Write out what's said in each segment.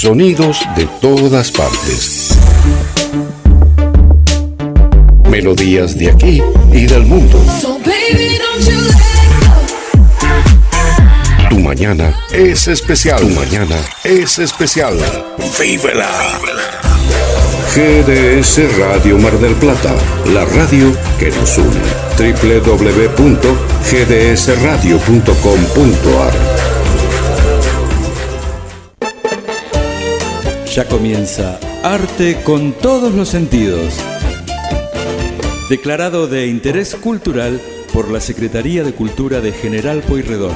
Sonidos de todas partes. Melodías de aquí y del mundo. Tu mañana es especial. Tu mañana es especial. ¡Vívela! GDS Radio Mar del Plata, la radio que nos une. www.gdsradio.com.ar. Ya comienza Arte con todos los sentidos. Declarado de interés cultural por la Secretaría de Cultura de General Pueyrredón.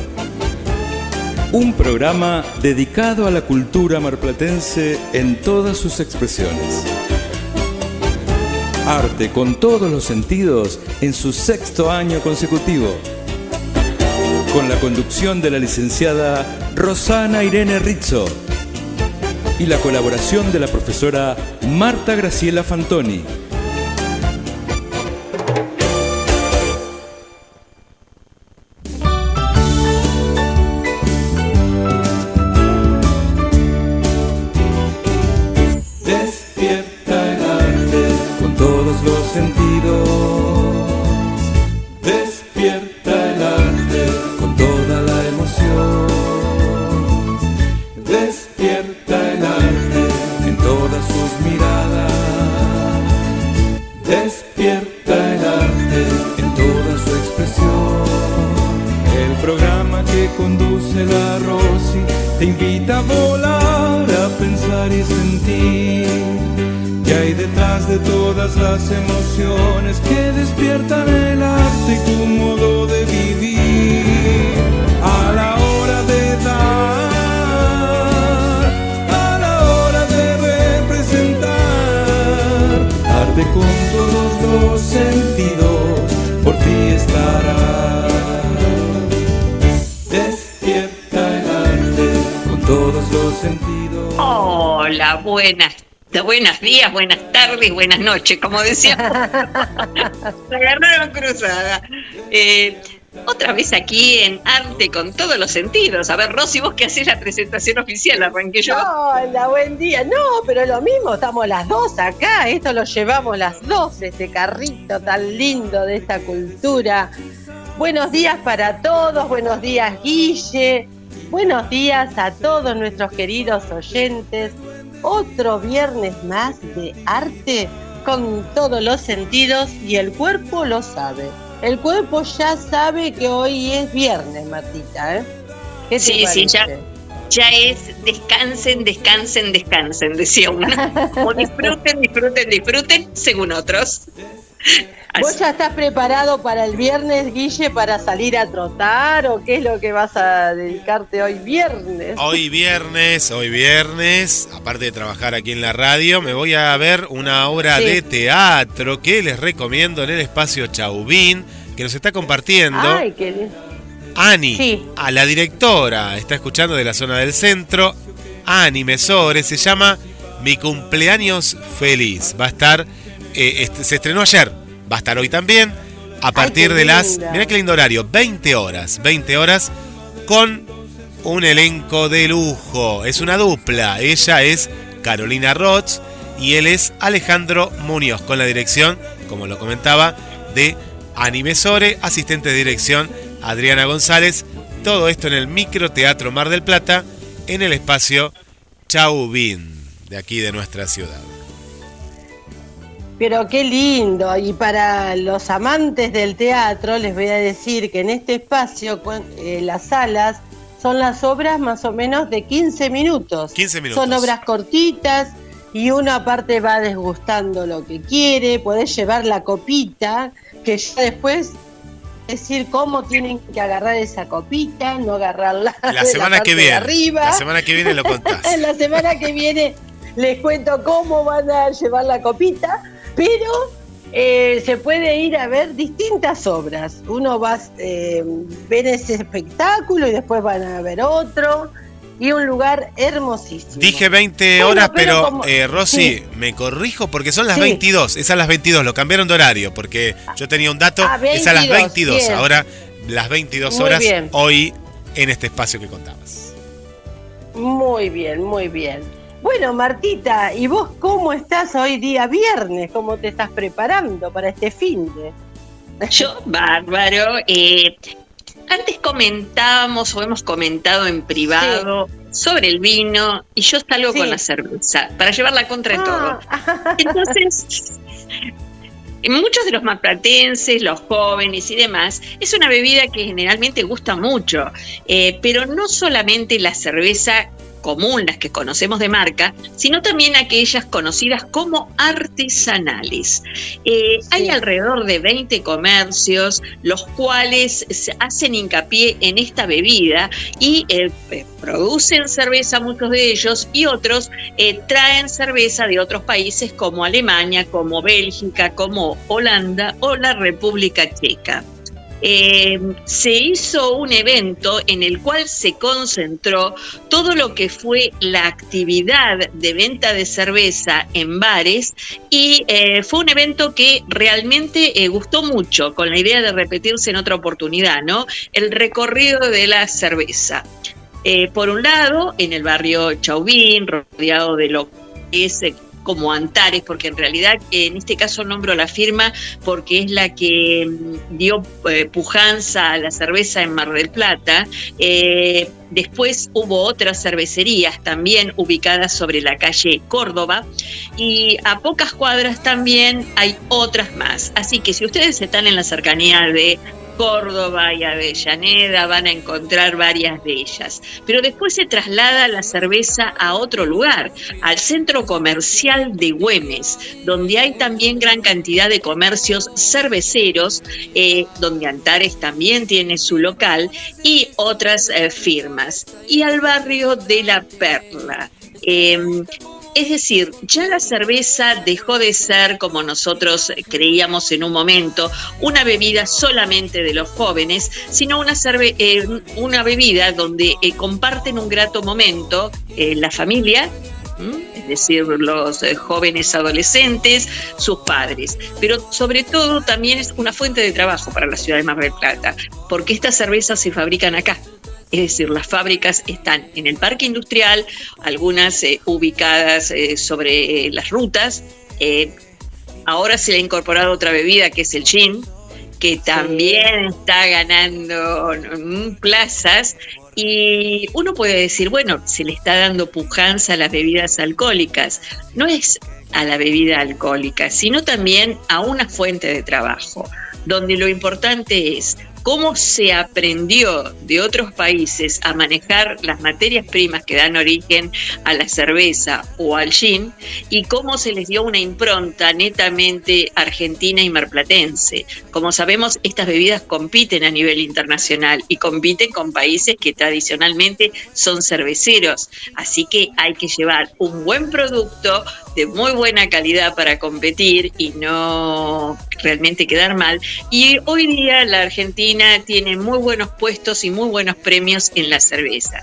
Un programa dedicado a la cultura marplatense en todas sus expresiones. Arte con todos los sentidos en su 6º año consecutivo. Con la conducción de la licenciada Rosana Irene Rizzo y la colaboración de la profesora Marta Graciela Fantoni. Buenos días, buenas tardes, buenas noches, como decía. Se agarraron cruzada. Otra vez aquí en Arte con todos los sentidos. A ver, Rosy, vos que hacés la presentación oficial, arranqué yo. Hola, buen día. No, pero lo mismo, estamos las dos acá. Esto lo llevamos las dos, este carrito tan lindo de esta cultura. Buenos días para todos, buenos días, Guille. Buenos días a todos nuestros queridos oyentes. Otro viernes más de arte con todos los sentidos y el cuerpo lo sabe. El cuerpo ya sabe que hoy es viernes, Martita, ¿eh? ¿Qué te parece? Sí, ya es descansen, decía una. O disfruten, según otros. ¿Vos ya estás preparado para el viernes, Guille, para salir a trotar o qué es lo que vas a dedicarte hoy viernes? Hoy viernes, aparte de trabajar aquí en la radio, me voy a ver una obra de teatro que les recomiendo en el espacio Chauvin, que nos está compartiendo. Ay, qué lindo. Ani, a la directora, está escuchando de la zona del centro, Ani Mesore, se llama Mi cumpleaños feliz. Va a estar, se estrenó ayer, va a estar hoy también, a partir de las, mirá qué lindo horario, 20 horas, con un elenco de lujo. Es una dupla, ella es Carolina Roch y él es Alejandro Muñoz, con la dirección, como lo comentaba, de Ani Mesore, asistente de dirección Adriana González. Todo esto en el Microteatro Mar del Plata, en el espacio Chauvin, de aquí de nuestra ciudad. Pero qué lindo, y para los amantes del teatro les voy a decir que en este espacio las salas son las obras más o menos de 15 minutos. 15 minutos. Son obras cortitas y uno aparte va degustando lo que quiere, podés llevar la copita, que ya después decir cómo tienen que agarrar esa copita, no agarrarla la semana que viene. Arriba. La semana que viene lo contás. La semana que viene les cuento cómo van a llevar la copita, pero se puede ir a ver distintas obras. Uno va a ver ese espectáculo y después van a ver otro. Y un lugar hermosísimo. Dije 20 horas, pero como, Rosy, me corrijo porque son las 22. Es a las 22, lo cambiaron de horario porque yo tenía un dato, 22, es a las 22. Bien. Ahora las 22 horas hoy en este espacio que contabas. Muy bien, muy bien. Bueno, Martita, ¿y vos cómo estás hoy día viernes? ¿Cómo te estás preparando para este finde? Yo, bárbaro. Antes comentábamos o hemos comentado en privado sobre el vino y yo salgo con la cerveza para llevarla contra todo. Entonces, muchos de los marplatenses, los jóvenes y demás, es una bebida que generalmente gusta mucho, pero no solamente la cerveza común, las que conocemos de marca, sino también aquellas conocidas como artesanales. Hay alrededor de 20 comercios, los cuales hacen hincapié en esta bebida y producen cerveza, muchos de ellos, y otros traen cerveza de otros países como Alemania, como Bélgica, como Holanda o la República Checa. Se hizo un evento en el cual se concentró todo lo que fue la actividad de venta de cerveza en bares y fue un evento que realmente gustó mucho, con la idea de repetirse en otra oportunidad, ¿no? El recorrido de la cerveza. Por un lado, en el barrio Chauvin, rodeado de lo que es como Antares, porque en realidad en este caso nombro la firma porque es la que dio pujanza a la cerveza en Mar del Plata. Después hubo otras cervecerías también ubicadas sobre la calle Córdoba y a pocas cuadras también hay otras más. Así que si ustedes están en la cercanía de Córdoba y Avellaneda van a encontrar varias de ellas. Pero después se traslada la cerveza a otro lugar, al centro comercial de Güemes, donde hay también gran cantidad de comercios cerveceros, donde Antares también tiene su local y otras firmas. Y al barrio de La Perla. Es decir, ya la cerveza dejó de ser, como nosotros creíamos en un momento, una bebida solamente de los jóvenes, sino una bebida donde comparten un grato momento la familia, es decir, los jóvenes adolescentes, sus padres. Pero sobre todo también es una fuente de trabajo para la ciudad de Mar del Plata, porque estas cervezas se fabrican acá. Es decir, las fábricas están en el parque industrial, algunas ubicadas sobre las rutas. Ahora se le ha incorporado otra bebida que es el gin, que también está ganando plazas. Y uno puede decir, bueno, se le está dando pujanza a las bebidas alcohólicas. No es a la bebida alcohólica, sino también a una fuente de trabajo, donde lo importante es cómo se aprendió de otros países a manejar las materias primas que dan origen a la cerveza o al gin y cómo se les dio una impronta netamente argentina y marplatense. Como sabemos, estas bebidas compiten a nivel internacional y compiten con países que tradicionalmente son cerveceros. Así que hay que llevar un buen producto de muy buena calidad para competir y no realmente quedar mal. Y hoy día la Argentina tiene muy buenos puestos y muy buenos premios en la cerveza.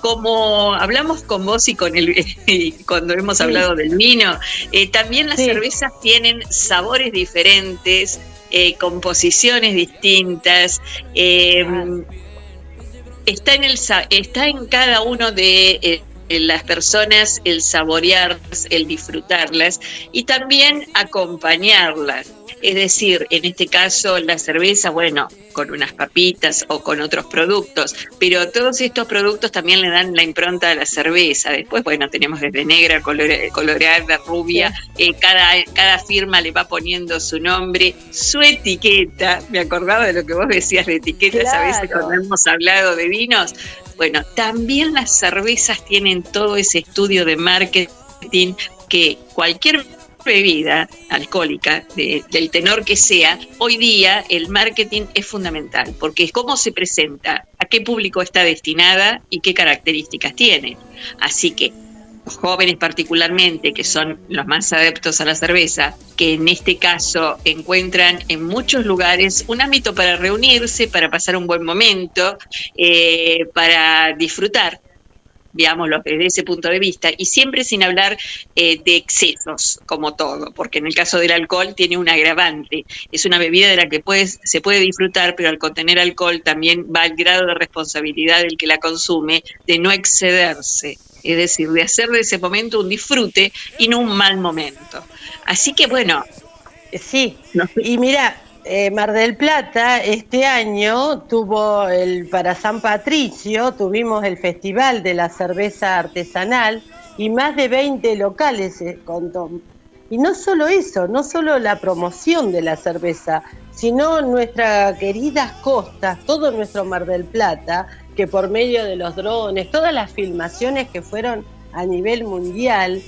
Como hablamos con vos y cuando hemos hablado del vino, también las cervezas tienen sabores diferentes, composiciones distintas. Está en cada uno de las personas el saborearlas, el disfrutarlas y también acompañarlas. Es decir, en este caso la cerveza, bueno, con unas papitas o con otros productos, pero todos estos productos también le dan la impronta a la cerveza. Después, bueno, tenemos desde negra, colorada, rubia, cada firma le va poniendo su nombre, su etiqueta. Me acordaba de lo que vos decías de etiquetas, claro. A veces cuando hemos hablado de vinos. Bueno, también las cervezas tienen todo ese estudio de marketing que cualquier bebida alcohólica, del tenor que sea, hoy día el marketing es fundamental, porque es cómo se presenta, a qué público está destinada y qué características tiene. Así que los jóvenes particularmente, que son los más adeptos a la cerveza, que en este caso encuentran en muchos lugares un ámbito para reunirse, para pasar un buen momento, para disfrutar. veámoslo desde ese punto de vista, y siempre sin hablar de excesos, como todo, porque en el caso del alcohol tiene un agravante. Es una bebida de la que se puede disfrutar, pero al contener alcohol también va el grado de responsabilidad del que la consume, de no excederse, es decir, de hacer de ese momento un disfrute y no un mal momento. Así que bueno. Sí, y mira, Mar del Plata este año para San Patricio tuvimos el Festival de la Cerveza Artesanal y más de 20 locales contó. Y no solo eso, no solo la promoción de la cerveza, sino nuestras queridas costas, todo nuestro Mar del Plata, que por medio de los drones, todas las filmaciones que fueron a nivel mundial,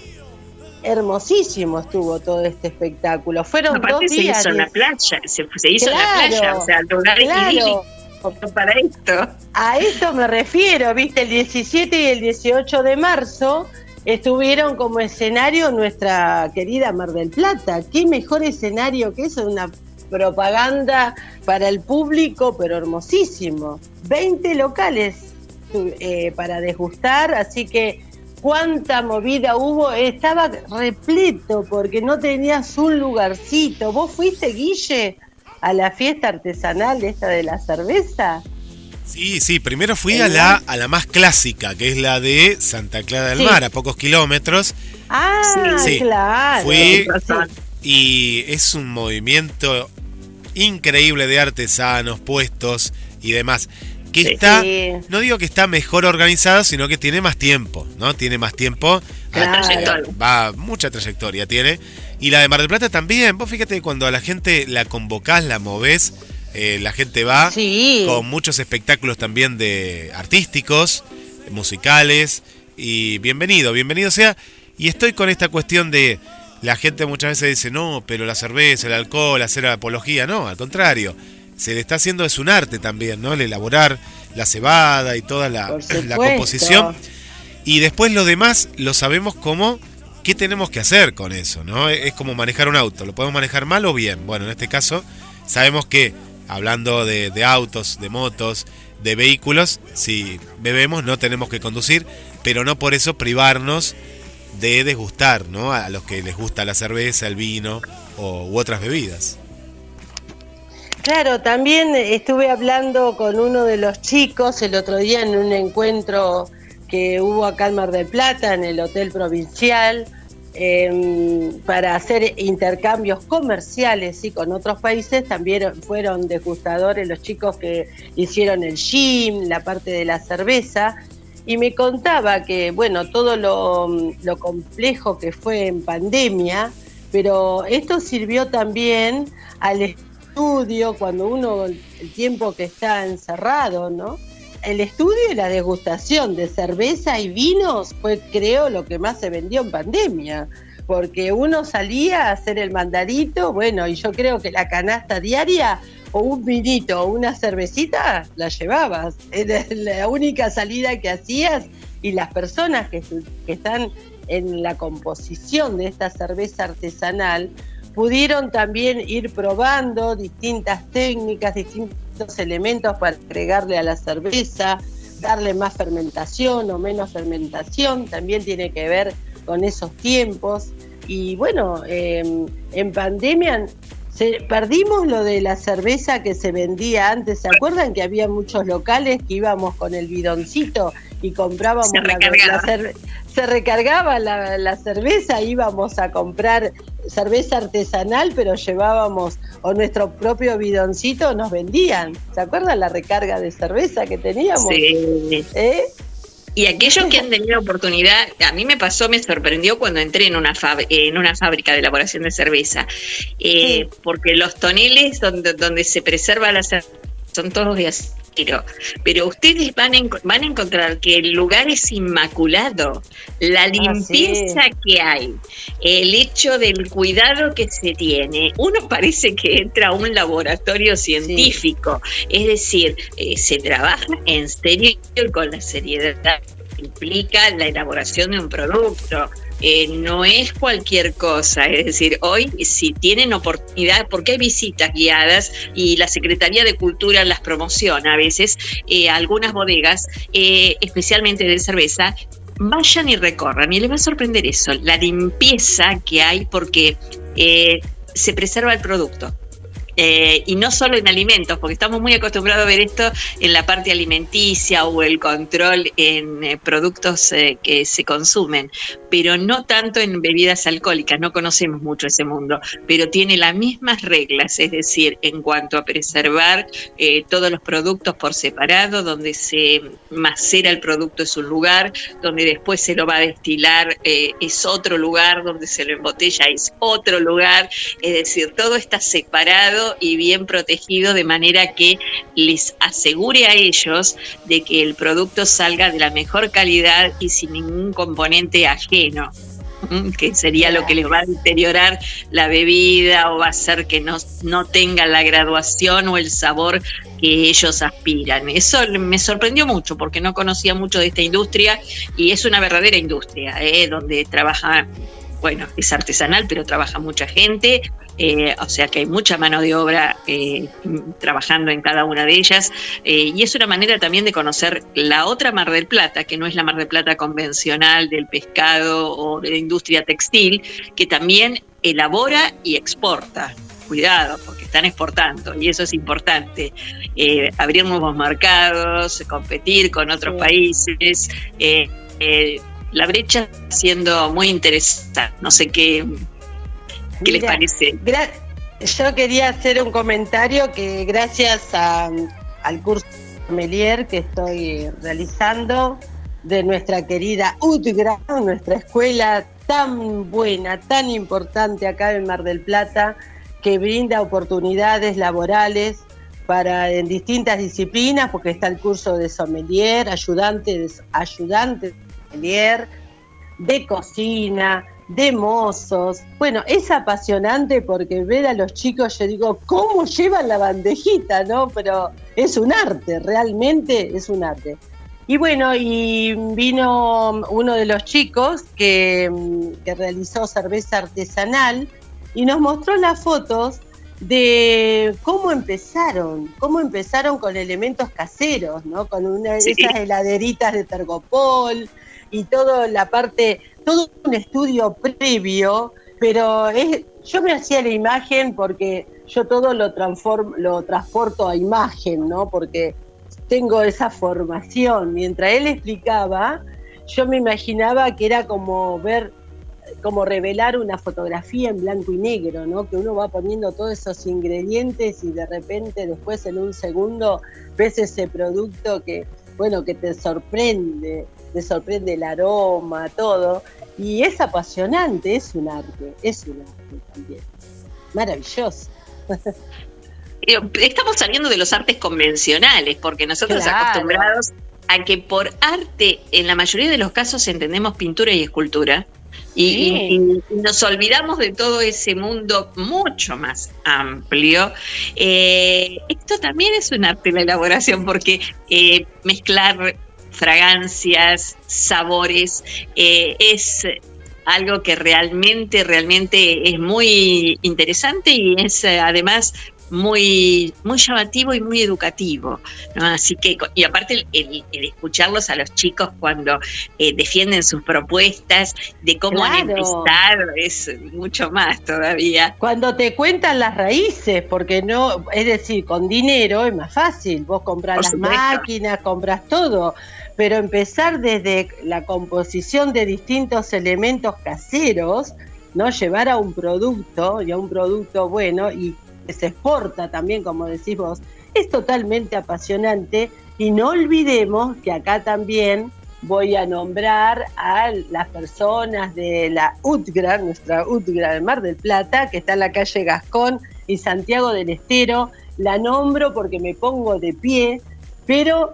hermosísimo estuvo todo este espectáculo. Fueron aparte 2 días. Se hizo en la playa, se hizo en la playa, o sea, lugar idílico para esto. A esto me refiero, viste, el 17 y el 18 de marzo estuvieron como escenario nuestra querida Mar del Plata. ¿Qué mejor escenario que eso? Una propaganda para el público, pero hermosísimo. 20 locales para degustar, así que cuánta movida hubo, estaba repleto porque no tenías un lugarcito. ¿Vos fuiste, Guille, a la fiesta artesanal esta de la cerveza? Sí, primero fui a la más clásica, que es la de Santa Clara del Mar, a pocos kilómetros. Sí, claro. Fui y es un movimiento increíble de artesanos, puestos y demás. Que está, no digo que está mejor organizada, sino que tiene más tiempo, ¿no? Tiene más tiempo. Claro. Mucha trayectoria tiene. Y la de Mar del Plata también. Vos fíjate que cuando a la gente la convocás, la movés, la gente va con muchos espectáculos también de artísticos, musicales. Y bienvenido sea. Y estoy con esta cuestión de la gente muchas veces dice, no, pero la cerveza, el alcohol, hacer apología. No, al contrario. Se le está haciendo, es un arte también, ¿no? El elaborar la cebada y toda la composición. Y después lo demás lo sabemos como qué tenemos que hacer con eso, ¿no? Es como manejar un auto, lo podemos manejar mal o bien. Bueno, en este caso sabemos que, hablando de autos, de motos, de vehículos, si bebemos no tenemos que conducir, pero no por eso privarnos de degustar, ¿no? A los que les gusta la cerveza, el vino u otras bebidas. Claro, también estuve hablando con uno de los chicos el otro día en un encuentro que hubo acá en Mar del Plata, en el Hotel Provincial, para hacer intercambios comerciales con otros países. También fueron degustadores los chicos que hicieron el gym, la parte de la cerveza, y me contaba que, bueno, todo lo complejo que fue en pandemia, pero esto sirvió también al estudio, cuando uno, el tiempo que está encerrado, ¿no? El estudio y la degustación de cerveza y vinos fue, creo, lo que más se vendió en pandemia, porque uno salía a hacer el mandadito, bueno, y yo creo que la canasta diaria, o un vinito o una cervecita, la llevabas, era la única salida que hacías, y las personas que están en la composición de esta cerveza artesanal pudieron también ir probando distintas técnicas, distintos elementos para agregarle a la cerveza, darle más fermentación o menos fermentación, también tiene que ver con esos tiempos. Y bueno, en pandemia perdimos lo de la cerveza que se vendía antes. ¿Se acuerdan que había muchos locales que íbamos con el bidoncito y comprábamos se recargaba la cerveza, íbamos a comprar cerveza artesanal, pero llevábamos o nuestro propio bidoncito, nos vendían? ¿Se acuerdan la recarga de cerveza que teníamos? Sí. Y aquellos que han tenido oportunidad, a mí me sorprendió cuando entré en una fábrica de elaboración de cerveza, porque los toneles donde se preserva la cerveza son todos de acero, pero ustedes van a encontrar que el lugar es inmaculado, la limpieza que hay, el hecho del cuidado que se tiene. Uno parece que entra a un laboratorio científico, es decir, se trabaja en serio y con la seriedad que implica la elaboración de un producto. No es cualquier cosa, es decir, hoy si tienen oportunidad, porque hay visitas guiadas y la Secretaría de Cultura las promociona a veces, algunas bodegas, especialmente de cerveza, vayan y recorran y les va a sorprender eso, la limpieza que hay porque se preserva el producto. Y no solo en alimentos, porque estamos muy acostumbrados a ver esto en la parte alimenticia o el control en productos que se consumen, pero no tanto en bebidas alcohólicas, no conocemos mucho ese mundo, pero tiene las mismas reglas, es decir, en cuanto a preservar todos los productos por separado, donde se macera el producto es un lugar, donde después se lo va a destilar es otro lugar, donde se lo embotella es otro lugar, es decir, todo está separado y bien protegido de manera que les asegure a ellos de que el producto salga de la mejor calidad y sin ningún componente ajeno, que sería lo que les va a deteriorar la bebida o va a hacer que no tenga la graduación o el sabor que ellos aspiran. Eso me sorprendió mucho porque no conocía mucho de esta industria y es una verdadera industria, donde trabaja, bueno, es artesanal, pero trabaja mucha gente, o sea que hay mucha mano de obra trabajando en cada una de ellas, y es una manera también de conocer la otra Mar del Plata, que no es la Mar del Plata convencional del pescado o de la industria textil, que también elabora y exporta. Cuidado, porque están exportando y eso es importante. Abrir nuevos mercados, competir con otros países. La brecha siendo muy interesante. No sé qué les parece. Yo quería hacer un comentario que gracias al curso sommelier que estoy realizando de nuestra querida UTGRA, nuestra escuela tan buena, tan importante acá en Mar del Plata, que brinda oportunidades laborales en distintas disciplinas, porque está el curso de sommelier, ayudante de sommelier, de cocina, de mozos. Bueno, es apasionante porque ver a los chicos, yo digo, ¿cómo llevan la bandejita, no? Pero es un arte, realmente es un arte. Y bueno, y vino uno de los chicos que realizó cerveza artesanal y nos mostró las fotos de cómo empezaron con elementos caseros, ¿no? Con esas heladeritas de Tergopol y todo un estudio previo, pero yo me hacía la imagen porque yo todo lo transporto a imagen, ¿no? Porque tengo esa formación. Mientras él explicaba, yo me imaginaba que era como revelar una fotografía en blanco y negro, ¿no? Que uno va poniendo todos esos ingredientes y de repente después en un segundo ves ese producto que te sorprende el aroma, todo. Y es apasionante, es un arte también. Maravilloso. Estamos saliendo de los artes convencionales, porque nosotros acostumbrados a que por arte, en la mayoría de los casos entendemos pintura y escultura, y nos olvidamos de todo ese mundo mucho más amplio. Esto también es un arte, la elaboración, porque mezclar fragancias, sabores, es algo que realmente es muy interesante y es además muy, muy llamativo y muy educativo, ¿no? Así que, y aparte el escucharlos a los chicos cuando defienden sus propuestas de cómo han empezado es mucho más todavía. Cuando te cuentan las raíces, porque no, es decir, con dinero es más fácil, vos compras las máquinas, compras todo, pero empezar desde la composición de distintos elementos caseros, ¿no? Llevar a un producto y a un producto bueno y que se exporta también, como decís vos, es totalmente apasionante. Y no olvidemos que acá también voy a nombrar a las personas de la UTGRA, nuestra UTGRA de Mar del Plata, que está en la calle Gascón y Santiago del Estero. La nombro porque me pongo de pie, pero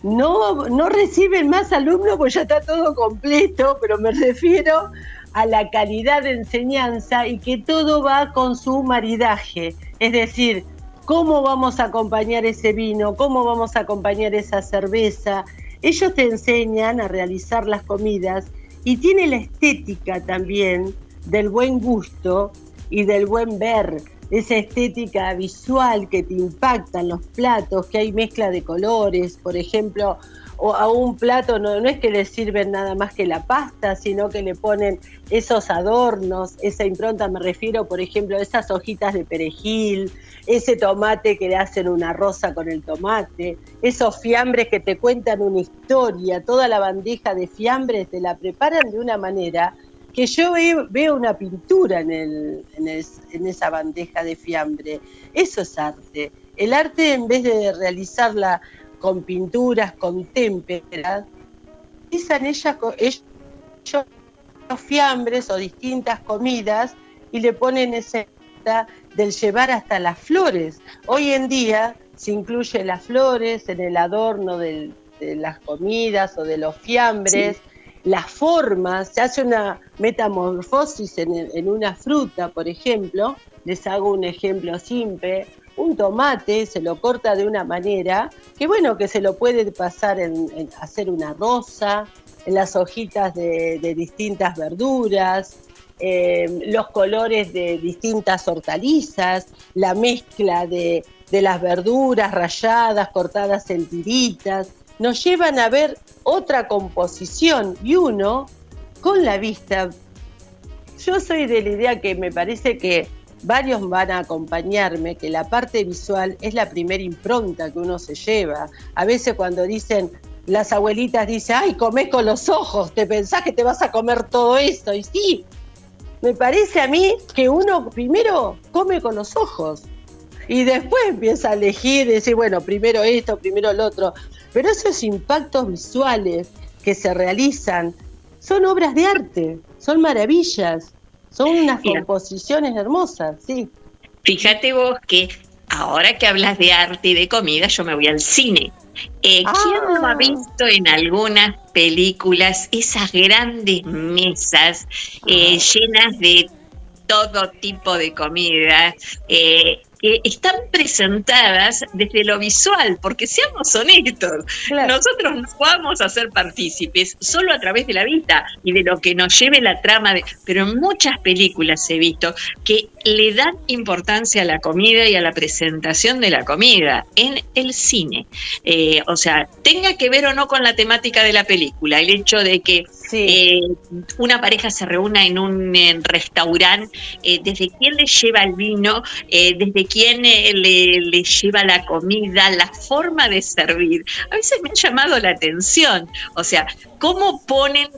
no reciben más alumnos porque ya está todo completo, pero me refiero a la calidad de enseñanza y que todo va con su maridaje. Es decir, cómo vamos a acompañar ese vino, cómo vamos a acompañar esa cerveza. Ellos te enseñan a realizar las comidas y tiene la estética también del buen gusto y del buen ver. Esa estética visual que te impacta en los platos, que hay mezcla de colores, por ejemplo, o a un plato no es que le sirven nada más que la pasta, sino que le ponen esos adornos, esa impronta, me refiero, por ejemplo, a esas hojitas de perejil, ese tomate que le hacen una rosa con el tomate, esos fiambres que te cuentan una historia, toda la bandeja de fiambres te la preparan de una manera que yo veo una pintura en esa bandeja de fiambre. Eso es arte. El arte, en vez de realizarla con pinturas, con témperas, realizan ellos los fiambres o distintas comidas y le ponen ese del llevar hasta las flores. Hoy en día se incluye las flores en el adorno de las comidas o de los fiambres, las formas, se hace una metamorfosis en una fruta, por ejemplo. Les hago un ejemplo simple. Un tomate se lo corta de una manera que bueno, que se lo puede pasar en hacer una rosa, en las hojitas de distintas verduras, los colores de distintas hortalizas, la mezcla de las verduras ralladas, cortadas en tiritas, nos llevan a ver otra composición y uno con la vista. Yo soy de la idea que me parece que varios van a acompañarme, que la parte visual es la primera impronta que uno se lleva. A veces cuando dicen, las abuelitas dicen, ay, comés con los ojos, te pensás que te vas a comer todo esto, y sí, me parece a mí que uno primero come con los ojos y después empieza a elegir, decir, bueno, primero esto, primero lo otro. Pero esos impactos visuales que se realizan son obras de arte, son maravillas, son unas composiciones hermosas, sí. Fíjate vos que ahora que hablas de arte y de comida, yo me voy al cine. ¿Quién no ha visto en algunas películas esas grandes mesas llenas de todo tipo de comida, que están presentadas desde lo visual? Porque seamos honestos, claro, nosotros no vamos a ser partícipes solo a través de la vista y de lo que nos lleve la trama, pero en muchas películas he visto que le dan importancia a la comida y a la presentación de la comida en el cine. O sea, tenga que ver o no con la temática de la película, el hecho de que una pareja se reúna en un restaurante, desde quién le lleva el vino, desde quién le lleva la comida, la forma de servir. A veces me ha llamado la atención, o sea, cómo ponen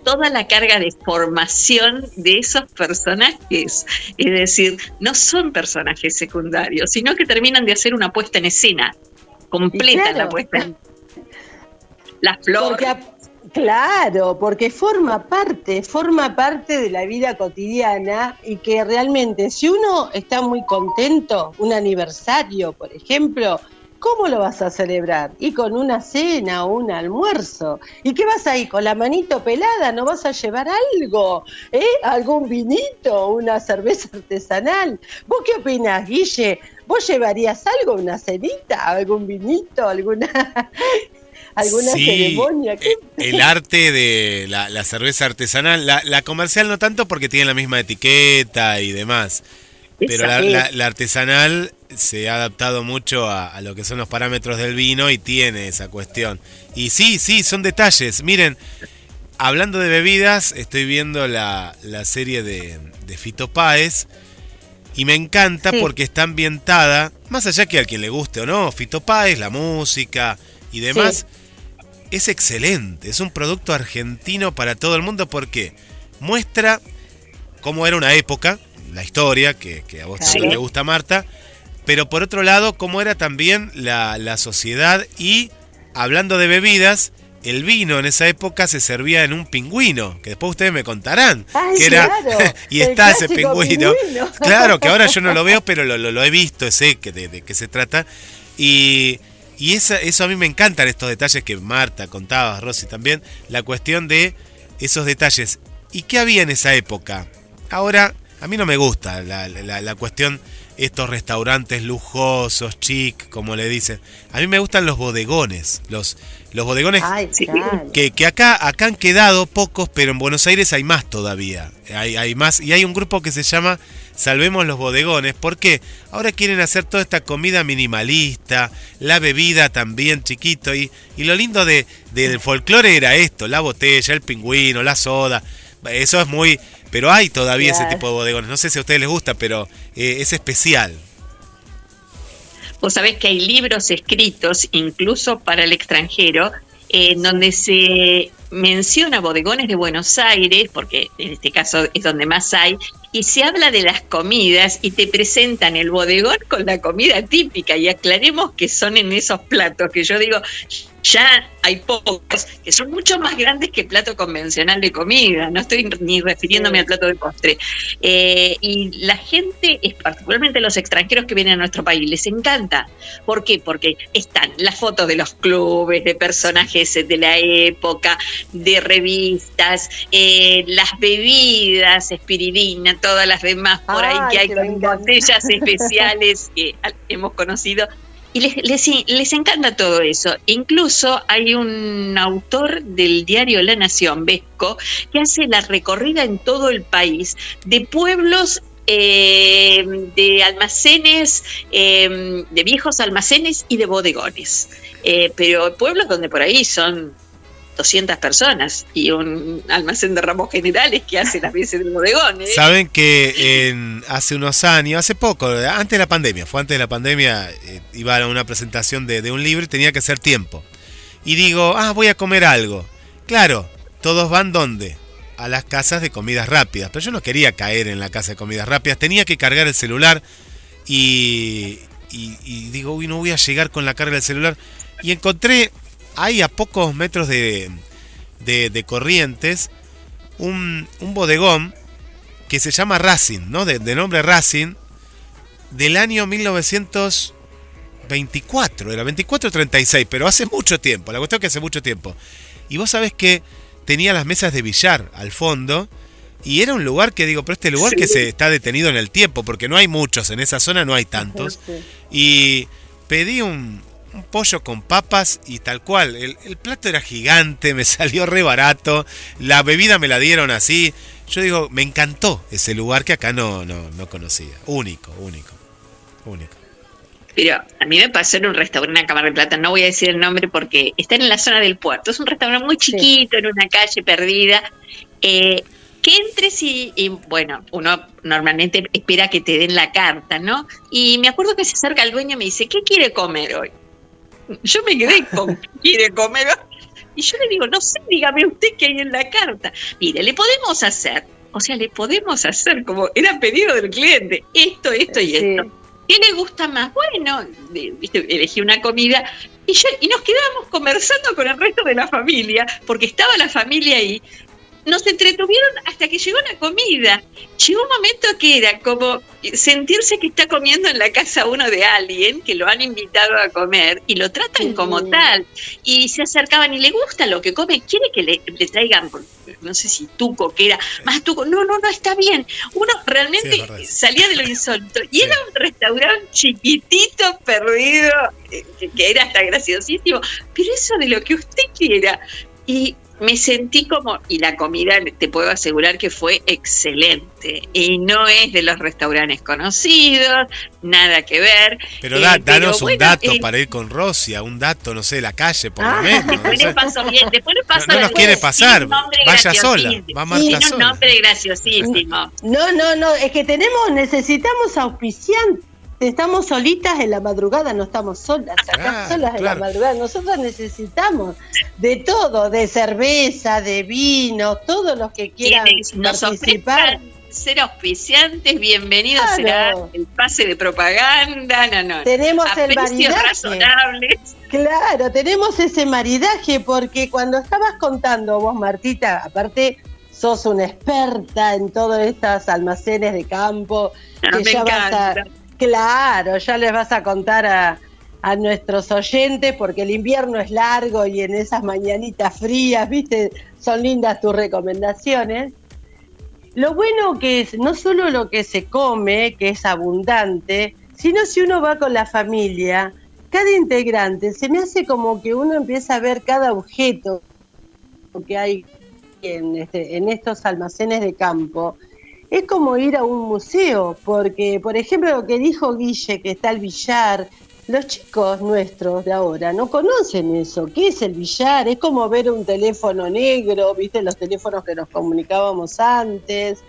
toda la carga de formación de esos personajes. Es decir, no son personajes secundarios, sino que terminan de hacer una puesta en escena completa, claro, la puesta en la flor. Claro, porque forma parte de la vida cotidiana y que realmente si uno está muy contento, un aniversario, por ejemplo, ¿cómo lo vas a celebrar? Y con una cena o un almuerzo. ¿Y qué vas a ir? ¿Con la manito pelada? ¿No vas a llevar algo? ¿Algún vinito? ¿Una cerveza artesanal? ¿Vos qué opinás, Guille? ¿Vos llevarías algo? ¿Una cenita? ¿Algún vinito? ¿Alguna ceremonia? El arte de la cerveza artesanal, la comercial no tanto porque tiene la misma etiqueta y demás, pero la artesanal se ha adaptado mucho a lo que son los parámetros del vino y tiene esa cuestión. Y sí, son detalles. Miren, hablando de bebidas, estoy viendo la serie de Fito Páez y me encanta porque está ambientada, más allá que a quien le guste o no, Fito Páez, la música y demás, es excelente. Es un producto argentino para todo el mundo porque muestra cómo era una época, la historia, que a vos también te gusta, Marta, pero por otro lado, cómo era también la sociedad. Y hablando de bebidas, el vino en esa época se servía en un pingüino, que después ustedes me contarán. Ay, que era, claro, y está ese pingüino. Claro, que ahora yo no lo veo, pero lo he visto, sé de qué se trata. Y eso a mí me encantan, estos detalles que Marta contaba, Rosy también, la cuestión de esos detalles. ¿Y qué había en esa época? Ahora, a mí no me gusta la cuestión, estos restaurantes lujosos, chic, como le dicen. A mí me gustan los bodegones, los bodegones. Ay, claro. que acá han quedado pocos, pero en Buenos Aires hay más todavía. Hay más, y hay un grupo que se llama salvemos los bodegones, porque ahora quieren hacer toda esta comida minimalista, la bebida también chiquito, y lo lindo del folclore era esto, la botella, el pingüino, la soda, eso es muy... Pero hay todavía ese tipo de bodegones, no sé si a ustedes les gusta, pero es especial. Vos sabés que hay libros escritos, incluso para el extranjero, donde se menciona bodegones de Buenos Aires, porque en este caso es donde más hay, y se habla de las comidas y te presentan el bodegón con la comida típica, y aclaremos que son en esos platos, que yo digo, ya hay pocos que son mucho más grandes que el plato convencional de comida, no estoy ni refiriéndome al plato de postre. Y la gente, particularmente los extranjeros que vienen a nuestro país, les encanta. ¿Por qué? Porque están las fotos de los clubes, de personajes de la época, de revistas, las bebidas, espiridina, todas las demás por ahí que hay con botellas especiales que hemos conocido. Y les encanta todo eso. Incluso hay un autor del diario La Nación, Vesco, que hace la recorrida en todo el país de pueblos, de almacenes, de viejos almacenes y de bodegones. Pero pueblos donde por ahí son 200 personas y un almacén de ramos generales que hace las veces de bodegones. Saben que hace unos años, hace poco, antes de la pandemia, iba a una presentación de un libro y tenía que hacer tiempo. Y digo, voy a comer algo. Claro, todos van ¿dónde? A las casas de comidas rápidas, pero yo no quería caer en la casa de comidas rápidas, tenía que cargar el celular y digo, uy, no voy a llegar con la carga del celular. Y encontré ahí a pocos metros de Corrientes un bodegón que se llama Racing, ¿no? De nombre Racing, del año 1924, era 24-36, pero hace mucho tiempo, la cuestión es que hace mucho tiempo. Y vos sabés que tenía las mesas de billar al fondo, y era un lugar que digo, pero este lugar que se está detenido en el tiempo, porque no hay muchos, en esa zona no hay tantos, y pedí un pollo con papas y tal cual, el plato era gigante, me salió re barato, la bebida me la dieron así, yo digo, me encantó ese lugar que acá no conocía, único. Pero a mí me pasó en un restaurante en Cámara de Plata, no voy a decir el nombre porque está en la zona del puerto, es un restaurante muy chiquito, en una calle perdida, que entres y bueno, uno normalmente espera que te den la carta, ¿no? Y me acuerdo que se acerca el dueño y me dice, ¿qué quiere comer hoy? Yo me quedé con ¿qué quiere comer hoy? Y yo le digo, no sé, dígame usted qué hay en la carta. Mire, le podemos hacer como era pedido del cliente, esto y esto. ¿Qué le gusta más? Bueno, elegí una comida y nos quedábamos conversando con el resto de la familia, porque estaba la familia ahí. Nos entretuvieron hasta que llegó la comida. Llegó un momento que era como sentirse que está comiendo en la casa uno de alguien, que lo han invitado a comer y lo tratan como tal. Y se acercaban y le gusta lo que come. Quiere que le traigan, no sé si tuco, que era más tuco. No, está bien. Uno realmente salía de lo insólito. Y era un restaurante chiquitito, perdido, que era hasta graciosísimo. Pero eso de lo que usted quiera. Y me sentí como, y la comida te puedo asegurar que fue excelente, y no es de los restaurantes conocidos, nada que ver. Pero danos un dato para ir con Rosy, un dato, no sé, de la calle, por lo menos. Después le paso bien, después le paso. No nos quiere pasar, vaya sola, va Marta sola. Tiene un nombre graciosísimo. No, es que necesitamos auspiciantes. Estamos solitas en la madrugada, no estamos solas, acá solas en la madrugada. Nosotros necesitamos de todo, de cerveza, de vino, todos los que quieran participar. Ser auspiciantes, bienvenidos será el pase de propaganda, Tenemos a el maridaje. Razonables. Claro, tenemos ese maridaje, porque cuando estabas contando vos, Martita, aparte sos una experta en todos estos almacenes de campo, que ya vas Claro, ya les vas a contar a nuestros oyentes, porque el invierno es largo y en esas mañanitas frías, viste, son lindas tus recomendaciones. Lo bueno que es no solo lo que se come, que es abundante, sino si uno va con la familia, cada integrante, se me hace como que uno empieza a ver cada objeto que hay en estos almacenes de campo. es como ir a un museo, porque, por ejemplo, lo que dijo Guille, que está el billar, los chicos nuestros de ahora no conocen eso. ¿Qué es el billar? Es como ver un teléfono negro, ¿viste? Los teléfonos que nos comunicábamos antes,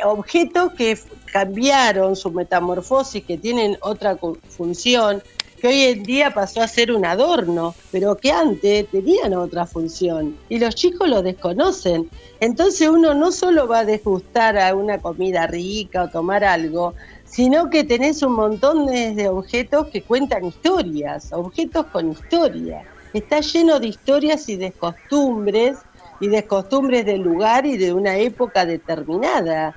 objetos que cambiaron su metamorfosis, que tienen otra función, que hoy en día pasó a ser un adorno, pero que antes tenían otra función y los chicos lo desconocen. Entonces uno no solo va a degustar a una comida rica o tomar algo, sino que tenés un montón de objetos que cuentan historias, objetos con historia. Está lleno de historias y de costumbres del lugar y de una época determinada.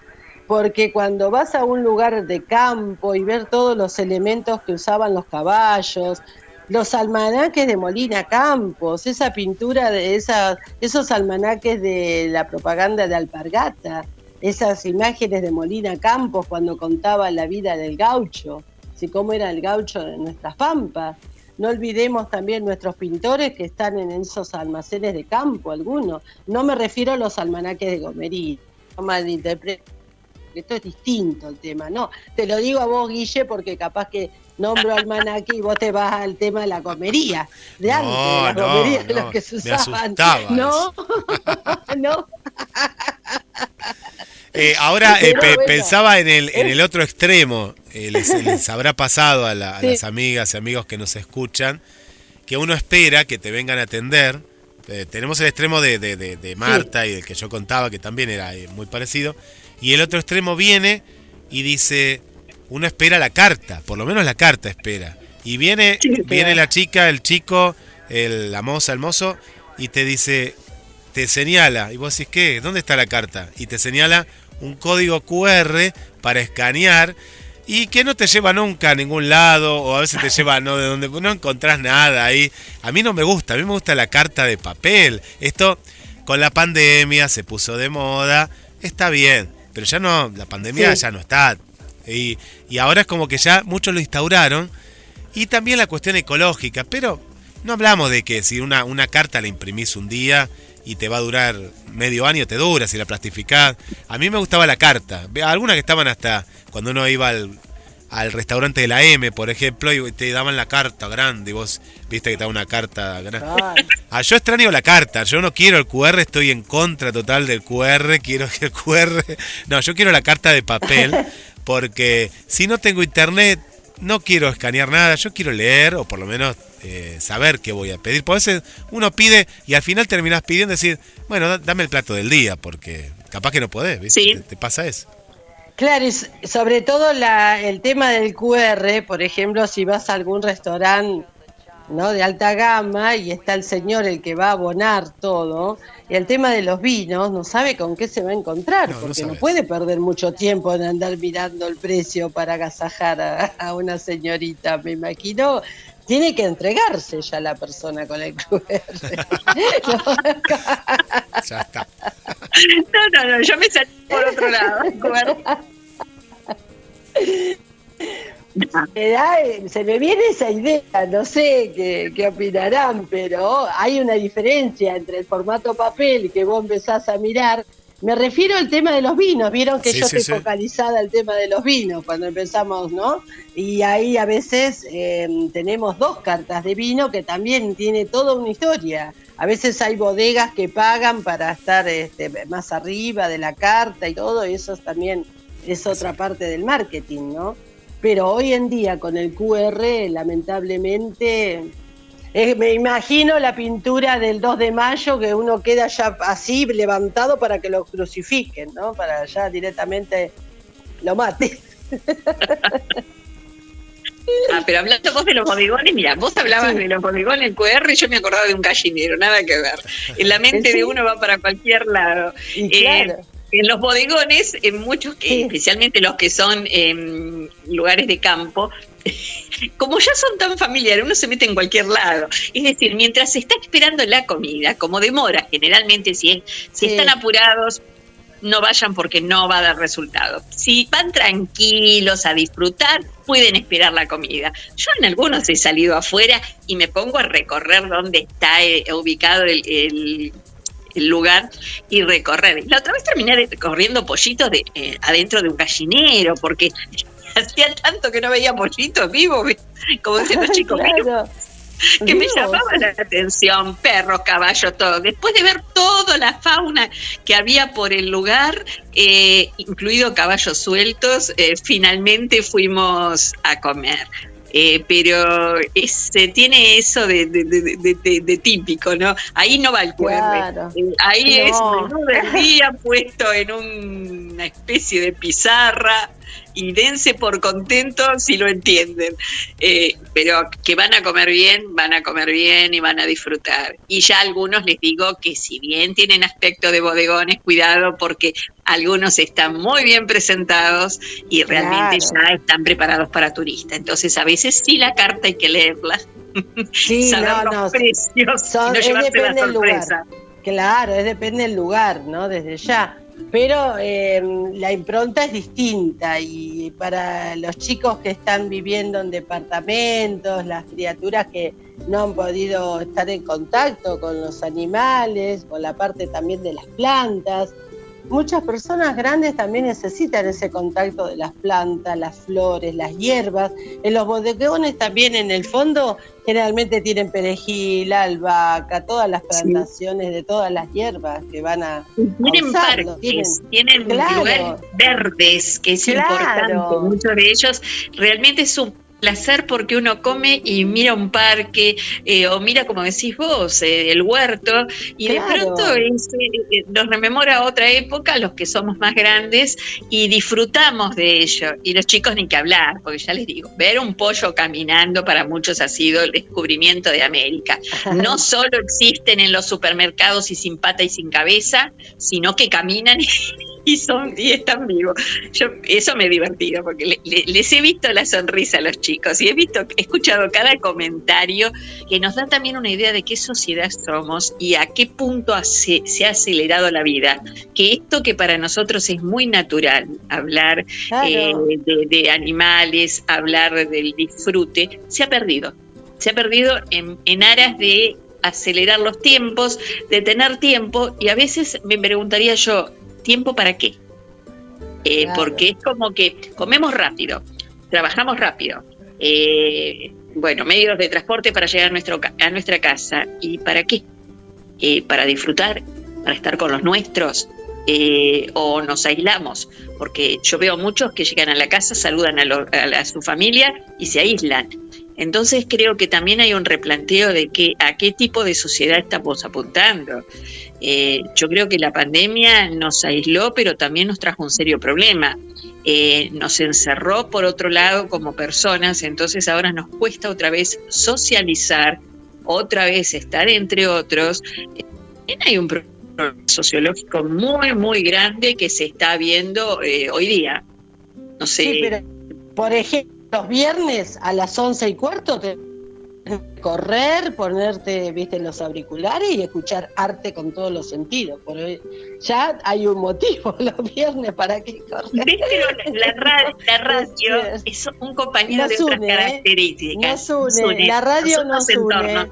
Porque cuando vas a un lugar de campo y ver todos los elementos que usaban los caballos, los almanaques de Molina Campos, esa pintura de esos almanaques de la propaganda de Alpargata, esas imágenes de Molina Campos cuando contaba la vida del gaucho, ¿sí? Cómo era el gaucho de nuestras pampas. No olvidemos también nuestros pintores que están en esos almacenes de campo, algunos. No me refiero a los almanaques de Gomerí, no malinterpreten. Esto es distinto el tema, ¿no? Te lo digo a vos, Guille, porque capaz que nombro almanaque y vos te vas al tema de la gomería, de antes, de las gomerías de los que se usaban. No, no. Ahora pensaba en el otro extremo, les habrá pasado a las amigas y amigos que nos escuchan, que uno espera que te vengan a atender. Tenemos el extremo de Marta y del que yo contaba, que también era muy parecido. Y el otro extremo viene y dice, uno espera la carta, por lo menos la carta espera. Y viene la chica, el chico, la moza, el mozo, y te dice, te señala, y vos decís, ¿qué? ¿Dónde está la carta? Y te señala un código QR para escanear, y que no te lleva nunca a ningún lado, o a veces te lleva de donde no encontrás nada ahí. A mí no me gusta, a mí me gusta la carta de papel. Esto, con la pandemia, se puso de moda, está bien. Pero ya no, la pandemia ya no está. Y ahora es como que ya muchos lo instauraron. Y también la cuestión ecológica. Pero no hablamos de que si una carta la imprimís un día y te va a durar medio año, te dura si la plastificás. A mí me gustaba la carta. Algunas que estaban hasta cuando uno iba al restaurante de la M, por ejemplo, y te daban la carta grande y vos viste que te daban una carta grande. Yo extraño la carta, yo no quiero el QR, estoy en contra total del QR, quiero que el QR... No, yo quiero la carta de papel, porque si no tengo internet, no quiero escanear nada, yo quiero leer, o por lo menos saber qué voy a pedir. Por veces uno pide y al final terminás pidiendo decir, bueno, dame el plato del día, porque capaz que no podés, ¿viste? Sí. Te pasa eso. Claro, y sobre todo el tema del QR, por ejemplo, si vas a algún restaurante, ¿no?, de alta gama y está el señor el que va a abonar todo, y el tema de los vinos, no sabe con qué se va a encontrar, porque no puede perder mucho tiempo en andar mirando el precio para agasajar a una señorita, me imagino. Tiene que entregarse ya la persona con el QR. Ya está. No, yo me salí por otro lado. Se me viene esa idea, no sé qué opinarán, pero hay una diferencia entre el formato papel que vos empezás a mirar. Me refiero al tema de los vinos, vieron que yo estoy focalizada al tema de los vinos cuando empezamos, ¿no? Y ahí a veces tenemos 2 cartas de vino que también tiene toda una historia. A veces hay bodegas que pagan para estar más arriba de la carta y todo, y eso también es otra parte del marketing, ¿no? Pero hoy en día con el QR, lamentablemente... me imagino la pintura del 2 de mayo que uno queda ya así levantado para que lo crucifiquen, ¿no? Para ya directamente lo maten. Pero hablando vos de los bodegones, mira, vos hablabas de los bodegones QR y yo me acordaba de un gallinero, nada que ver. En la mente de uno va para cualquier lado. Y claro. En los bodegones, en muchos, especialmente los que son lugares de campo, como ya son tan familiares, uno se mete en cualquier lado. Es decir, mientras se está esperando la comida, como demora generalmente, si están apurados, no vayan porque no va a dar resultado. Si van tranquilos a disfrutar, pueden esperar la comida. Yo en algunos he salido afuera y me pongo a recorrer dónde está ubicado el lugar y recorrer. La otra vez terminé recorriendo pollitos adentro de un gallinero, porque hacía tanto que no veía pollitos vivos, como dicen los chicos, claro. que me llamaba la atención, perros, caballos, todo. Después de ver toda la fauna que había por el lugar, incluido caballos sueltos, finalmente fuimos a comer. Pero tiene eso de típico, ¿no? Ahí no va el cuerre. Claro. Ahí es menú del día puesto en una especie de pizarra, y dense por contentos si lo entienden. Pero que van a comer bien y van a disfrutar. Y ya a algunos les digo que si bien tienen aspecto de bodegones, cuidado, porque algunos están muy bien presentados y realmente ya están preparados para turistas. Entonces a veces sí la carta hay que leerla. Sí, saber los precios y no llevarse la sorpresa. Claro, depende del lugar, ¿no? Desde ya. Pero la impronta es distinta, y para los chicos que están viviendo en departamentos, las criaturas que no han podido estar en contacto con los animales, con la parte también de las plantas, muchas personas grandes también necesitan ese contacto de las plantas, las flores, las hierbas. En los bodegones también, en el fondo, generalmente tienen perejil, albahaca, todas las plantaciones de todas las hierbas que van a tienen usarlo. Parques, tienen lugares verdes, que es importante. Muchos de ellos realmente es un placer, porque uno come y mira un parque, o mira, como decís vos, el huerto, y de pronto nos rememora otra época, los que somos más grandes, y disfrutamos de ello. Y los chicos ni que hablar, porque ya les digo, ver un pollo caminando para muchos ha sido el descubrimiento de América. No solo existen en los supermercados y sin pata y sin cabeza, sino que caminan y están vivos. Eso me he divertido, porque les he visto la sonrisa a los chicos, y he escuchado cada comentario que nos da también una idea de qué sociedad somos y a qué punto se ha acelerado la vida. Que esto que para nosotros es muy natural, hablar de animales, hablar del disfrute, se ha perdido. Se ha perdido en aras de acelerar los tiempos, de tener tiempo, y a veces me preguntaría yo, ¿tiempo para qué? Porque es como que comemos rápido, trabajamos rápido, medios de transporte para llegar a nuestra casa. ¿Y para qué? ¿Para disfrutar? ¿Para estar con los nuestros? ¿O nos aislamos? Porque yo veo muchos que llegan a la casa, saludan a su familia y se aíslan. Entonces creo que también hay un replanteo de a qué tipo de sociedad estamos apuntando. Yo creo que la pandemia nos aisló, pero también nos trajo un serio problema. Nos encerró, por otro lado, como personas. Entonces ahora nos cuesta otra vez socializar, otra vez estar entre otros. Hay un problema sociológico muy, muy grande que se está viendo hoy día. No sé. Sí, pero, por ejemplo, los viernes a las 11:15 te correr, ponerte, los auriculares y escuchar arte con todos los sentidos. Por hoy ya hay un motivo los viernes para que correr. Pero la radio es un compañero de otras características. Nos une. La radio nos une.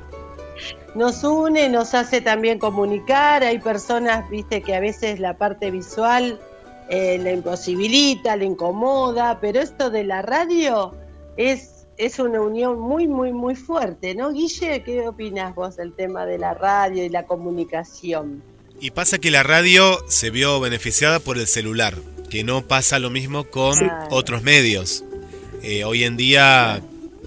Nos une, nos hace también comunicar. Hay personas, que a veces la parte visual la imposibilita, la incomoda, pero esto de la radio es una unión muy, muy, muy fuerte, ¿no, Guille? ¿Qué opinás vos del tema de la radio y la comunicación? Y pasa que la radio se vio beneficiada por el celular, que no pasa lo mismo con otros medios. Hoy en día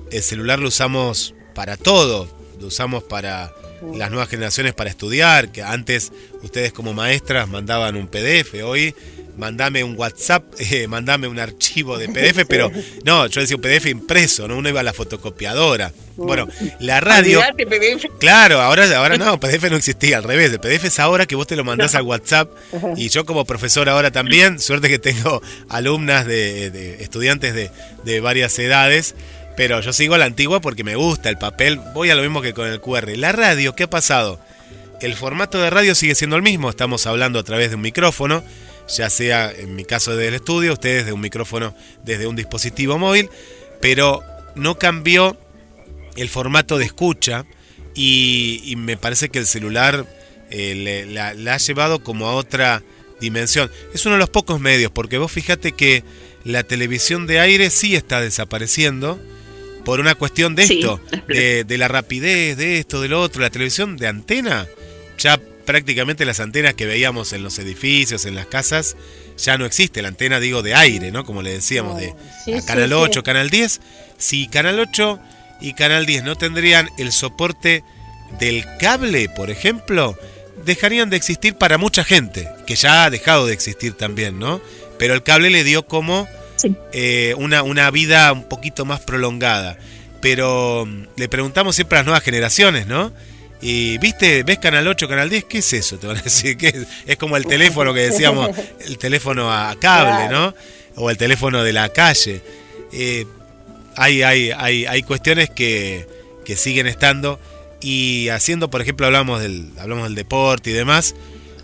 el celular lo usamos para todo, lo usamos para las nuevas generaciones para estudiar, que antes ustedes como maestras mandaban un PDF, hoy mandame un WhatsApp, mandame un archivo de PDF, pero no, yo decía un PDF impreso, ¿no? Uno iba a la fotocopiadora. Bueno, la radio... Claro, ahora no, PDF no existía, al revés, el PDF es ahora que vos te lo mandás al WhatsApp, y yo como profesor ahora también, suerte que tengo alumnas de estudiantes de varias edades, pero yo sigo a la antigua porque me gusta el papel, voy a lo mismo que con el QR. La radio, ¿qué ha pasado? El formato de radio sigue siendo el mismo, estamos hablando a través de un micrófono, ya sea en mi caso desde el estudio, ustedes de un micrófono desde un dispositivo móvil, pero no cambió el formato de escucha, y me parece que el celular la ha llevado como a otra dimensión. Es uno de los pocos medios, porque vos fíjate que la televisión de aire sí está desapareciendo por una cuestión de esto, de la rapidez, de esto, de lo otro. La televisión de antena, ya prácticamente las antenas que veíamos en los edificios, en las casas, ya no existe. La antena, digo, de aire, ¿no? Como le decíamos, de Canal 8, Canal 10. Si Canal 8 y Canal 10 no tendrían el soporte del cable, por ejemplo, dejarían de existir para mucha gente, que ya ha dejado de existir también, ¿no? Pero el cable le dio como una vida un poquito más prolongada. Pero le preguntamos siempre a las nuevas generaciones, ¿no? Y ¿ves Canal 8, Canal 10? ¿Qué es eso? Te van a decir que es como el teléfono que decíamos, el teléfono a cable, ¿no? O el teléfono de la calle. Hay cuestiones que siguen estando y haciendo, por ejemplo, hablamos del deporte y demás.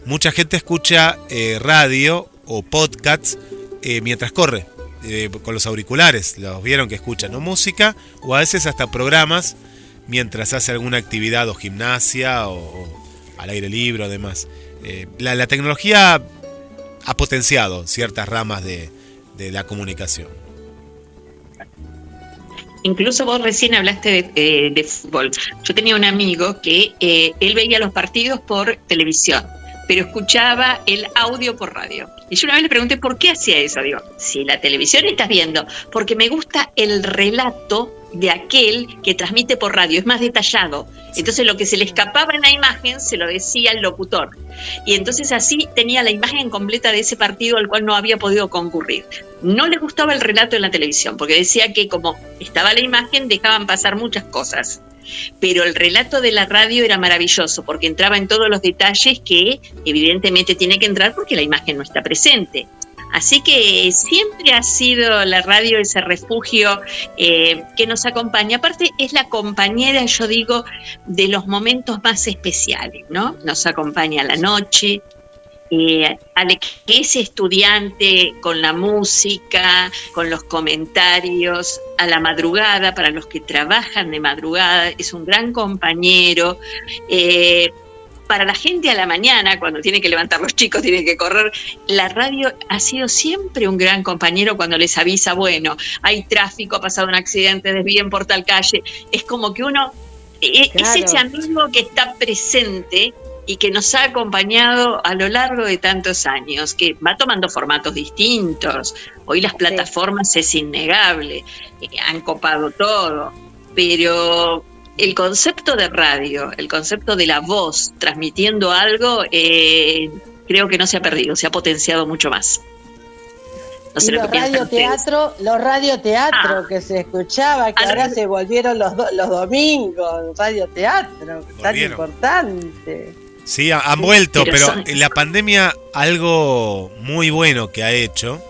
Mucha gente escucha radio o podcasts mientras corre, con los auriculares. Los vieron que escuchan, ¿no? Música, o a veces hasta programas mientras hace alguna actividad o gimnasia o al aire libre o demás. La tecnología ha potenciado ciertas ramas de la comunicación. Incluso vos recién hablaste de fútbol. Yo tenía un amigo que él veía los partidos por televisión, pero escuchaba el audio por radio. Y yo una vez le pregunté por qué hacía eso. Digo, si la televisión estás viendo, porque me gusta el relato de aquel que transmite por radio, es más detallado. Entonces lo que se le escapaba en la imagen se lo decía el locutor. Y entonces así tenía la imagen completa de ese partido al cual no había podido concurrir. No le gustaba el relato en la televisión, porque decía que como estaba la imagen dejaban pasar muchas cosas. Pero el relato de la radio era maravilloso, porque entraba en todos los detalles que evidentemente tiene que entrar porque la imagen no está presente. Así que siempre ha sido la radio ese refugio que nos acompaña. Aparte es la compañera, yo digo, de los momentos más especiales, ¿no? Nos acompaña a la noche, a que ese estudiante con la música, con los comentarios, a la madrugada, para los que trabajan de madrugada, es un gran compañero. Para la gente a la mañana, cuando tiene que levantar los chicos, tiene que correr, la radio ha sido siempre un gran compañero cuando les avisa, bueno, hay tráfico, ha pasado un accidente, desvíen por tal calle. Es como que uno, es ese amigo que está presente y que nos ha acompañado a lo largo de tantos años, que va tomando formatos distintos. Hoy las plataformas es innegable, han copado todo, pero el concepto de radio, el concepto de la voz transmitiendo algo, creo que no se ha perdido, se ha potenciado mucho más. No sé, los radioteatros que se escuchaba, que ahora se volvieron los domingos, radioteatro, tan importante. Sí, han vuelto, pero en la pandemia algo muy bueno que ha hecho,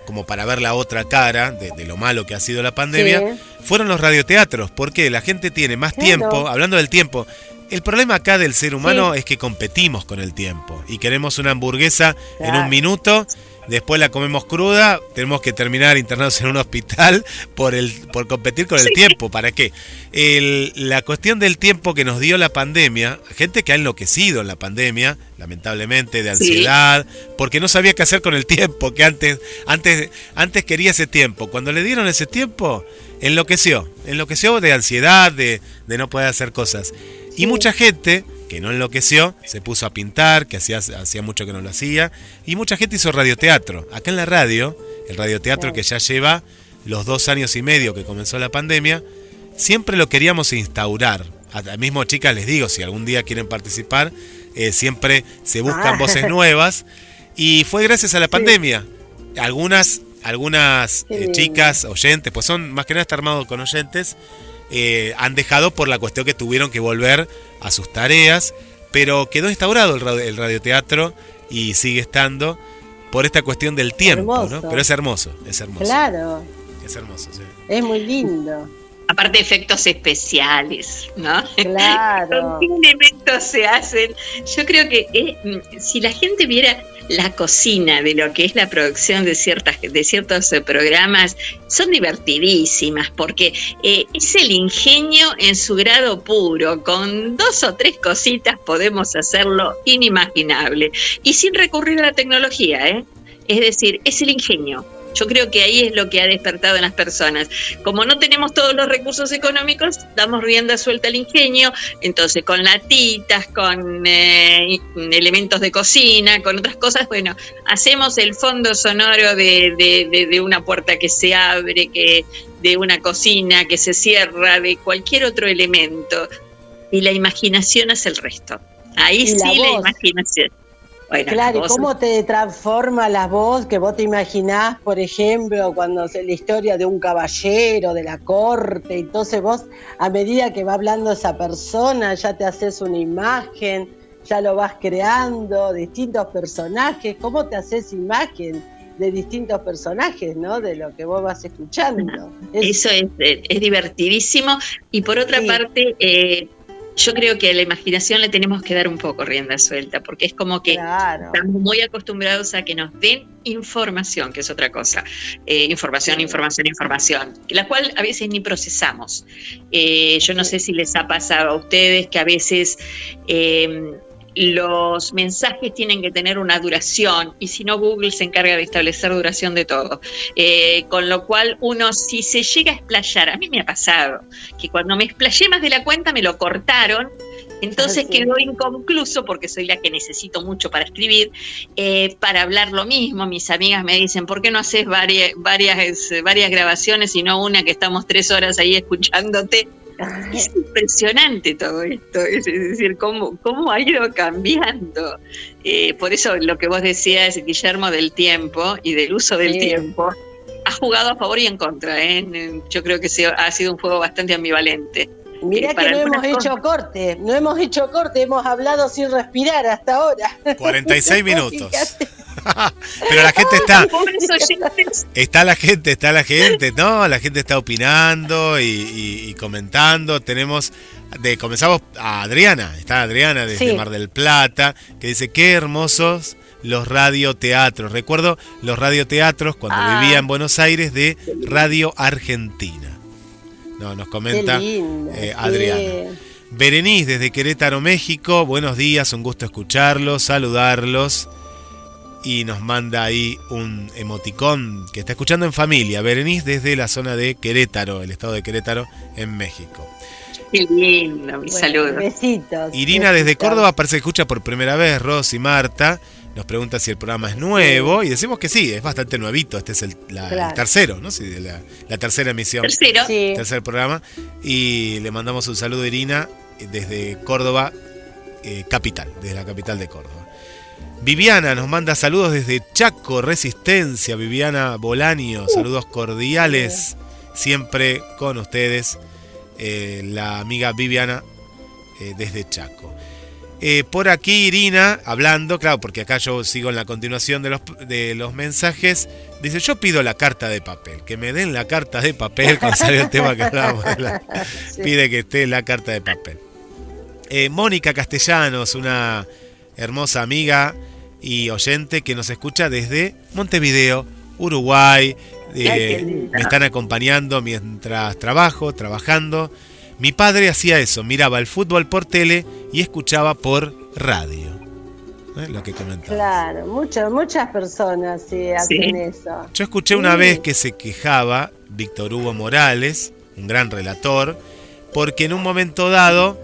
como para ver la otra cara de lo malo que ha sido la pandemia, fueron los radioteatros, porque la gente tiene más tiempo, hablando del tiempo. El problema acá del ser humano es que competimos con el tiempo y queremos una hamburguesa en un minuto, después la comemos cruda, tenemos que terminar internados en un hospital por competir con el tiempo. ¿Para qué? La cuestión del tiempo que nos dio la pandemia, gente que ha enloquecido en la pandemia, lamentablemente, de ansiedad, porque no sabía qué hacer con el tiempo, que antes quería ese tiempo. Cuando le dieron ese tiempo, enloqueció de ansiedad, de no poder hacer cosas. Y mucha gente que no enloqueció, se puso a pintar, que hacía mucho que no lo hacía, y mucha gente hizo radioteatro. Acá en la radio, el radioteatro que ya lleva los 2 años y medio que comenzó la pandemia, siempre lo queríamos instaurar. A mismo, chicas, les digo, si algún día quieren participar, siempre se buscan voces nuevas, y fue gracias a la pandemia. Algunas chicas, oyentes, pues son más que nada está armado con oyentes, han dejado por la cuestión que tuvieron que volver a sus tareas, pero quedó instaurado el radioteatro y sigue estando por esta cuestión del tiempo, ¿no? Pero es hermoso. Claro. Es hermoso, sí. Es muy lindo. Aparte de efectos especiales, ¿no? Claro. ¿Con qué elementos se hacen? Yo creo que si la gente viera la cocina de lo que es la producción de ciertos programas, son divertidísimas, porque es el ingenio en su grado puro. Con 2 o 3 cositas podemos hacerlo inimaginable. Y sin recurrir a la tecnología, ¿eh? Es decir, es el ingenio. Yo creo que ahí es lo que ha despertado en las personas. Como no tenemos todos los recursos económicos, damos rienda suelta al ingenio, entonces con latitas, con elementos de cocina, con otras cosas, bueno, hacemos el fondo sonoro de una puerta que se abre, de una cocina que se cierra, de cualquier otro elemento, y la imaginación hace el resto. Ahí sí la imaginación. Bueno, claro, ¿y cómo te transforma la voz que vos te imaginás, por ejemplo, cuando es la historia de un caballero, de la corte? Entonces vos, a medida que va hablando esa persona, ya te haces una imagen, ya lo vas creando, distintos personajes. ¿Cómo te haces imagen de distintos personajes, ¿no? De lo que vos vas escuchando. Eso es divertidísimo. Y por otra parte, yo creo que a la imaginación le tenemos que dar un poco rienda suelta, porque es como que estamos muy acostumbrados a que nos den información, que es otra cosa. Información, la cual a veces ni procesamos. Yo no sé si les ha pasado a ustedes que a veces los mensajes tienen que tener una duración, y si no, Google se encarga de establecer duración de todo. Con lo cual, uno, si se llega a explayar, a mí me ha pasado que cuando me explayé más de la cuenta me lo cortaron, entonces quedó inconcluso, porque soy la que necesito mucho para escribir, para hablar lo mismo. Mis amigas me dicen, ¿por qué no haces varias grabaciones y no una que estamos 3 horas ahí escuchándote? Es impresionante todo esto, es decir, cómo ha ido cambiando. Por eso lo que vos decías, Guillermo, del tiempo y del uso del tiempo, ha jugado a favor y en contra. Yo creo que ha sido un juego bastante ambivalente. Mirá que no hemos hecho corte, hemos hablado sin respirar hasta ahora. 46 minutos. Pero la gente está la gente, ¿no? La gente está opinando y comentando. Comenzamos a Adriana, está Adriana desde Mar del Plata, que dice, qué hermosos los radioteatros. Recuerdo los radioteatros cuando vivía en Buenos Aires de Radio Argentina. No, nos comenta Adriana. Berenice desde Querétaro, México, buenos días, un gusto escucharlos, saludarlos. Y nos manda ahí un emoticón que está escuchando en familia. Berenice desde la zona de Querétaro, el estado de Querétaro, en México. Qué lindo, mis saludos. Besitos. Irina desde Córdoba, parece que escucha por primera vez. Rosy, Marta, nos pregunta si el programa es nuevo. Y decimos que sí, es bastante nuevito. Este es el tercero, ¿no? Sí, la tercera emisión. Tercer programa. Y le mandamos un saludo a Irina desde Córdoba, capital, desde la capital de Córdoba. Viviana nos manda saludos desde Chaco, Resistencia. Viviana Bolaño, saludos cordiales, siempre con ustedes, la amiga Viviana desde Chaco. Por aquí Irina, hablando, claro, porque acá yo sigo en la continuación de los mensajes, dice, yo pido la carta de papel, que me den la carta de papel, cuando salió el tema que hablábamos, pide que esté la carta de papel. Mónica Castellanos, una hermosa amiga y oyente que nos escucha desde Montevideo, Uruguay. Me están acompañando mientras trabajando. Mi padre hacía eso, miraba el fútbol por tele y escuchaba por radio. Lo que comentaba. Claro, muchas personas hacen eso. Yo escuché una vez que se quejaba Víctor Hugo Morales, un gran relator, porque en un momento dado,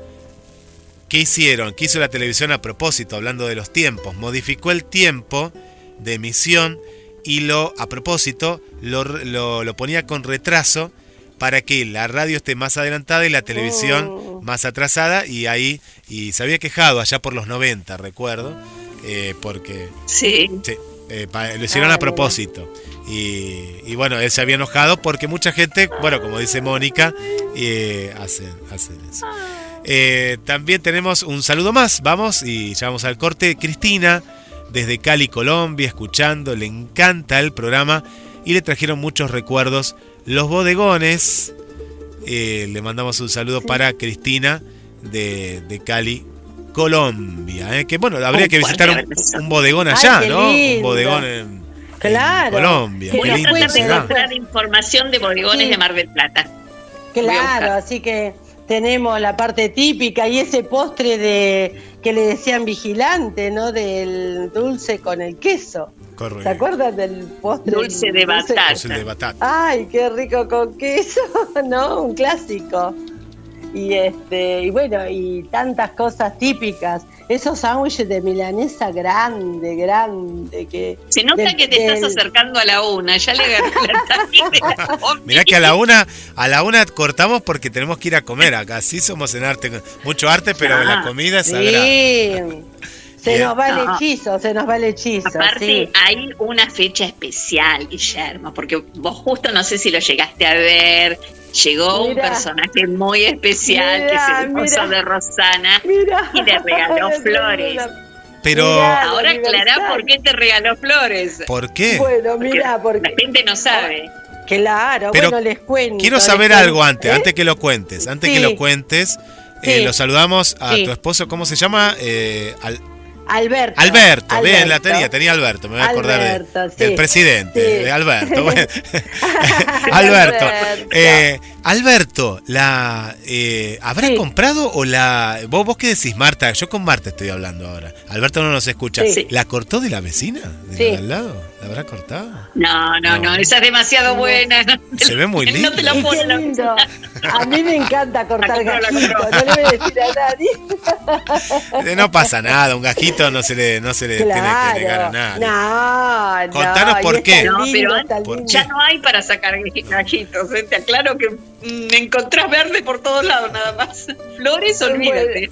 ¿qué hicieron? ¿Qué hizo la televisión a propósito, hablando de los tiempos? Modificó el tiempo de emisión y a propósito lo ponía con retraso para que la radio esté más adelantada y la televisión más atrasada, y se había quejado allá por los 90, recuerdo, porque lo hicieron a propósito. Y bueno, él se había enojado porque mucha gente, bueno, como dice Mónica, hacen eso. También tenemos un saludo más, vamos y ya vamos al corte. Cristina, desde Cali, Colombia, escuchando, le encanta el programa y le trajeron muchos recuerdos los bodegones Le mandamos un saludo para Cristina de Cali, Colombia. Que bueno, habría que visitar un bodegón allá, ¿no? Un bodegón en Colombia. Voy a tratar de ciudad. encontrar información de bodegones de Mar del Plata. Claro, así que tenemos la parte típica y ese postre que le decían vigilante, ¿no? Del dulce con el queso. Correcto. ¿Se acuerdan del postre? Dulce de batata. Dulce de batata. Ay, qué rico con queso, ¿no? Un clásico. Y bueno, y tantas cosas típicas. Esos sándwiches de milanesa grande que se nota que te estás acercando a la una, ya le agarré la Mirá que a la una cortamos porque tenemos que ir a comer acá. Sí somos en arte, mucho arte, pero la comida es sagrada. Sí. Se nos va el hechizo. Aparte, sí. Hay una fecha especial, Guillermo, porque vos justo no sé si lo llegaste a ver. Llegó un personaje muy especial que es el esposo de Rosana y le regaló flores. Pero ahora aclará por qué te regaló flores. ¿Por qué? Bueno, mira, porque la gente no sabe. Claro, pero bueno, les cuento. Quiero saber algo antes que lo cuentes. Lo saludamos a tu esposo, ¿cómo se llama? Alberto, bien, la tenía Alberto, me voy a acordar del presidente, de Alberto. Alberto, ¿habrá comprado o vos qué decís, Marta? Yo con Marta estoy hablando ahora. Alberto no nos escucha. Sí. ¿La cortó de la vecina? ¿De al lado? ¿La habrá cortado? No, esa es demasiado buena. Se ve muy lindo. No te la pones. A mí me encanta cortar gajitos, no le voy a decir a nadie. No pasa nada, un gajito no se le tiene que negar a nadie. No. Contanos por qué. No, pero ya no hay para sacar gajitos. Te aclaro que encontrás verde por todos lados nada más. Flores, olvídate.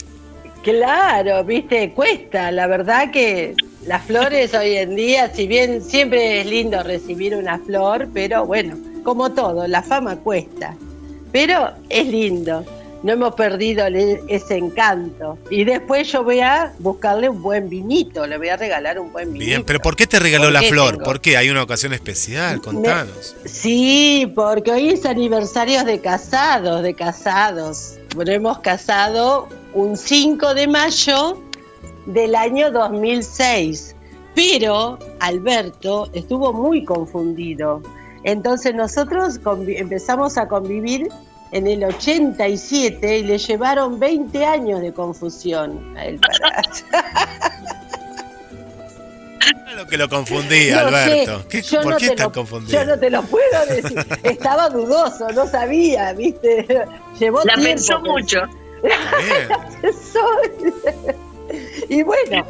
Claro, viste, cuesta. La verdad que las flores hoy en día, si bien siempre es lindo recibir una flor, pero bueno, como todo, la fama cuesta. Pero es lindo. No hemos perdido ese encanto. Y después yo voy a buscarle un buen vinito, le voy a regalar un buen vinito. Bien, pero ¿por qué te regaló la flor? ¿Por qué? ¿Hay una ocasión especial? Contanos. Sí, porque hoy es aniversario de casados. Bueno, hemos casado un 5 de mayo del año 2006. Pero Alberto estuvo muy confundido. Entonces nosotros empezamos a convivir en el 87 y le llevaron 20 años de confusión a él Lo que lo confundía, no, Alberto. ¿Por qué estás confundido? Yo no te lo puedo decir. Estaba dudoso, no sabía, ¿viste? Llevó la tiempo. Pensó mucho. Y bueno,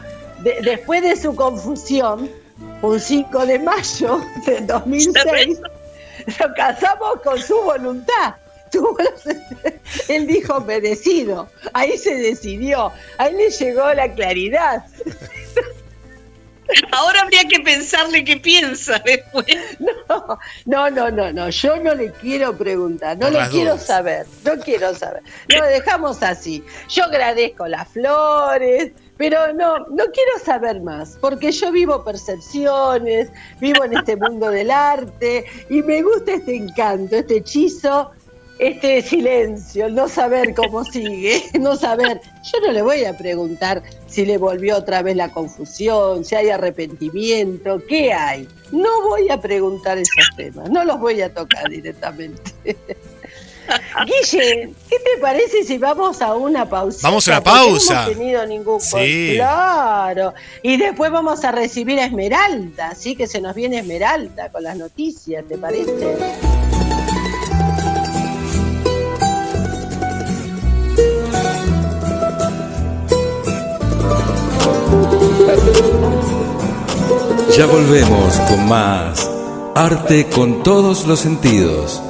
después de su confusión, un 5 de mayo del 2006, lo casamos con su voluntad. Él dijo merecido, ahí se decidió, ahí le llegó la claridad. Ahora habría que pensarle qué piensa después. No, yo no le quiero preguntar, no le quiero saber, no lo dejamos así. Yo agradezco las flores, pero no quiero saber más, porque yo vivo percepciones, vivo en este mundo del arte y me gusta este encanto, este hechizo, este silencio, no saber cómo sigue, no saber. Yo no le voy a preguntar si le volvió otra vez la confusión, si hay arrepentimiento, ¿qué hay? No voy a preguntar esos temas, no los voy a tocar directamente. Guille, ¿qué te parece si vamos a una pausita? Vamos a una pausa. No hemos tenido ningún sí. Claro. Y después vamos a recibir a Esmeralda, así que se nos viene Esmeralda con las noticias, ¿te parece? Ya volvemos con más arte con todos los sentidos.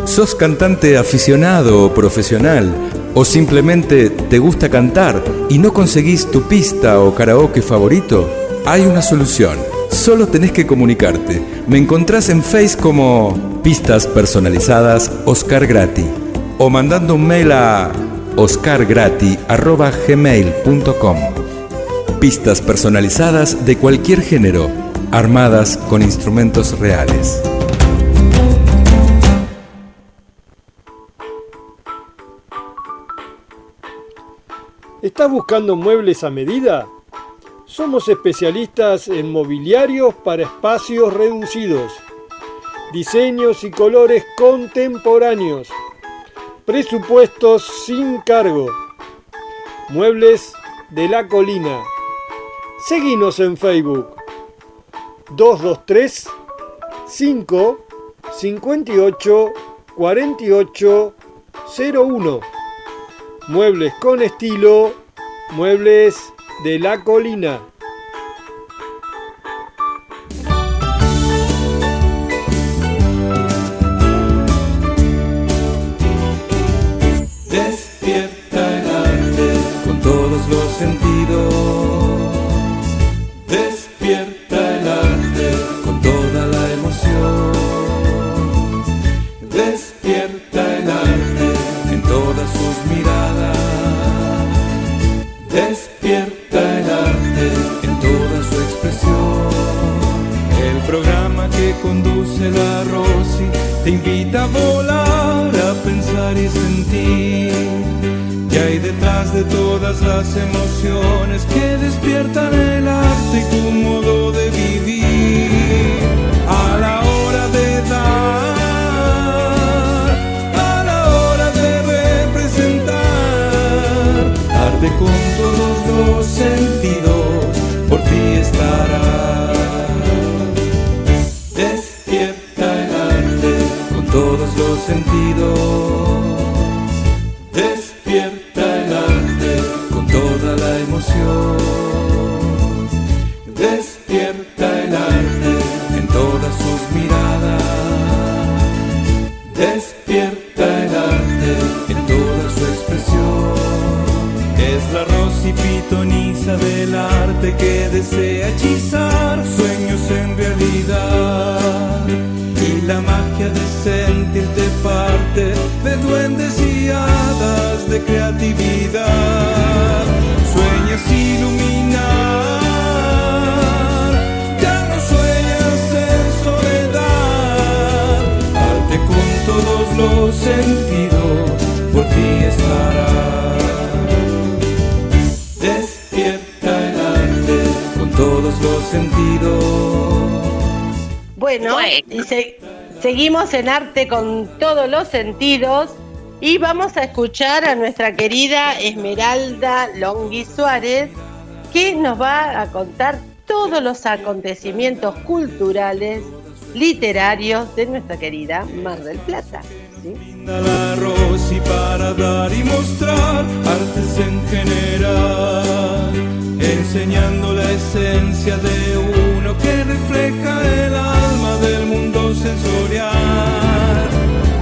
¿Sos cantante aficionado o profesional? ¿O simplemente te gusta cantar y no conseguís tu pista o karaoke favorito? Hay una solución. Solo tenés que comunicarte. Me encontrás en Face como Pistas Personalizadas Oscar Grati o mandando un mail a oscargrati@gmail.com. Pistas personalizadas de cualquier género, armadas con instrumentos reales. ¿Estás buscando muebles a medida? Somos especialistas en mobiliarios para espacios reducidos, diseños y colores contemporáneos, presupuestos sin cargo. Muebles de la Colina. Seguinos en Facebook 223 5 58 48 01. Muebles con estilo, Muebles de la Colina. Despierta el arte con todos los sentidos. Despierta el arte con toda la emoción. Despierta el arte en todas sus miradas. Despierta el arte en toda su expresión. El programa que conduce la Rosy te invita a volar, a pensar y sentir que hay detrás de todas las emociones que despiertan el arte y tu modo de vivir. A la hora de dar, a la hora de representar, arte con todos los sentidos, por ti estará. Despierta el arte con todos los sentidos. Despierta el arte con toda la emoción. Despierta el arte en todas sus miradas. Despierta el arte en toda su expresión. Es la Rosy pitonisa del arte que desea hechizar sueños en realidad. Y la magia de sentirte parte de duendes y hadas de creatividad. Sueñas iluminar, ya no sueñas en soledad. Arte con todos los sentidos, por ti estará. Despierta el arte con todos los sentidos. Bueno, y seguimos en Arte con todos los sentidos y vamos a escuchar a nuestra querida Esmeralda Longhi Suárez, que nos va a contar todos los acontecimientos culturales, literarios de nuestra querida Mar del Plata. ¿Sí? La Rosy para dar y mostrar artes en general, enseñando la esencia de uno que refleja el alma del mundo sensorial.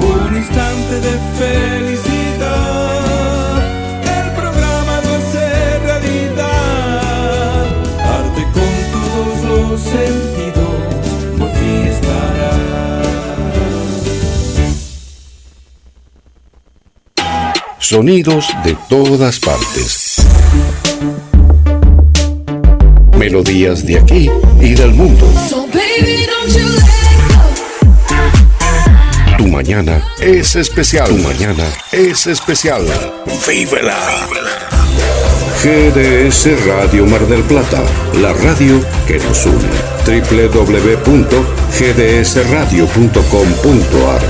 Un instante de felicidad, el programa lo hace realidad. Arte con todos los sentidos, por ti estará. Sonidos de todas partes. Melodías de aquí y del mundo. Tu mañana es especial. Tu mañana es especial. ¡Vívela! GDS Radio Mar del Plata, la radio que nos une. www.gdsradio.com.ar.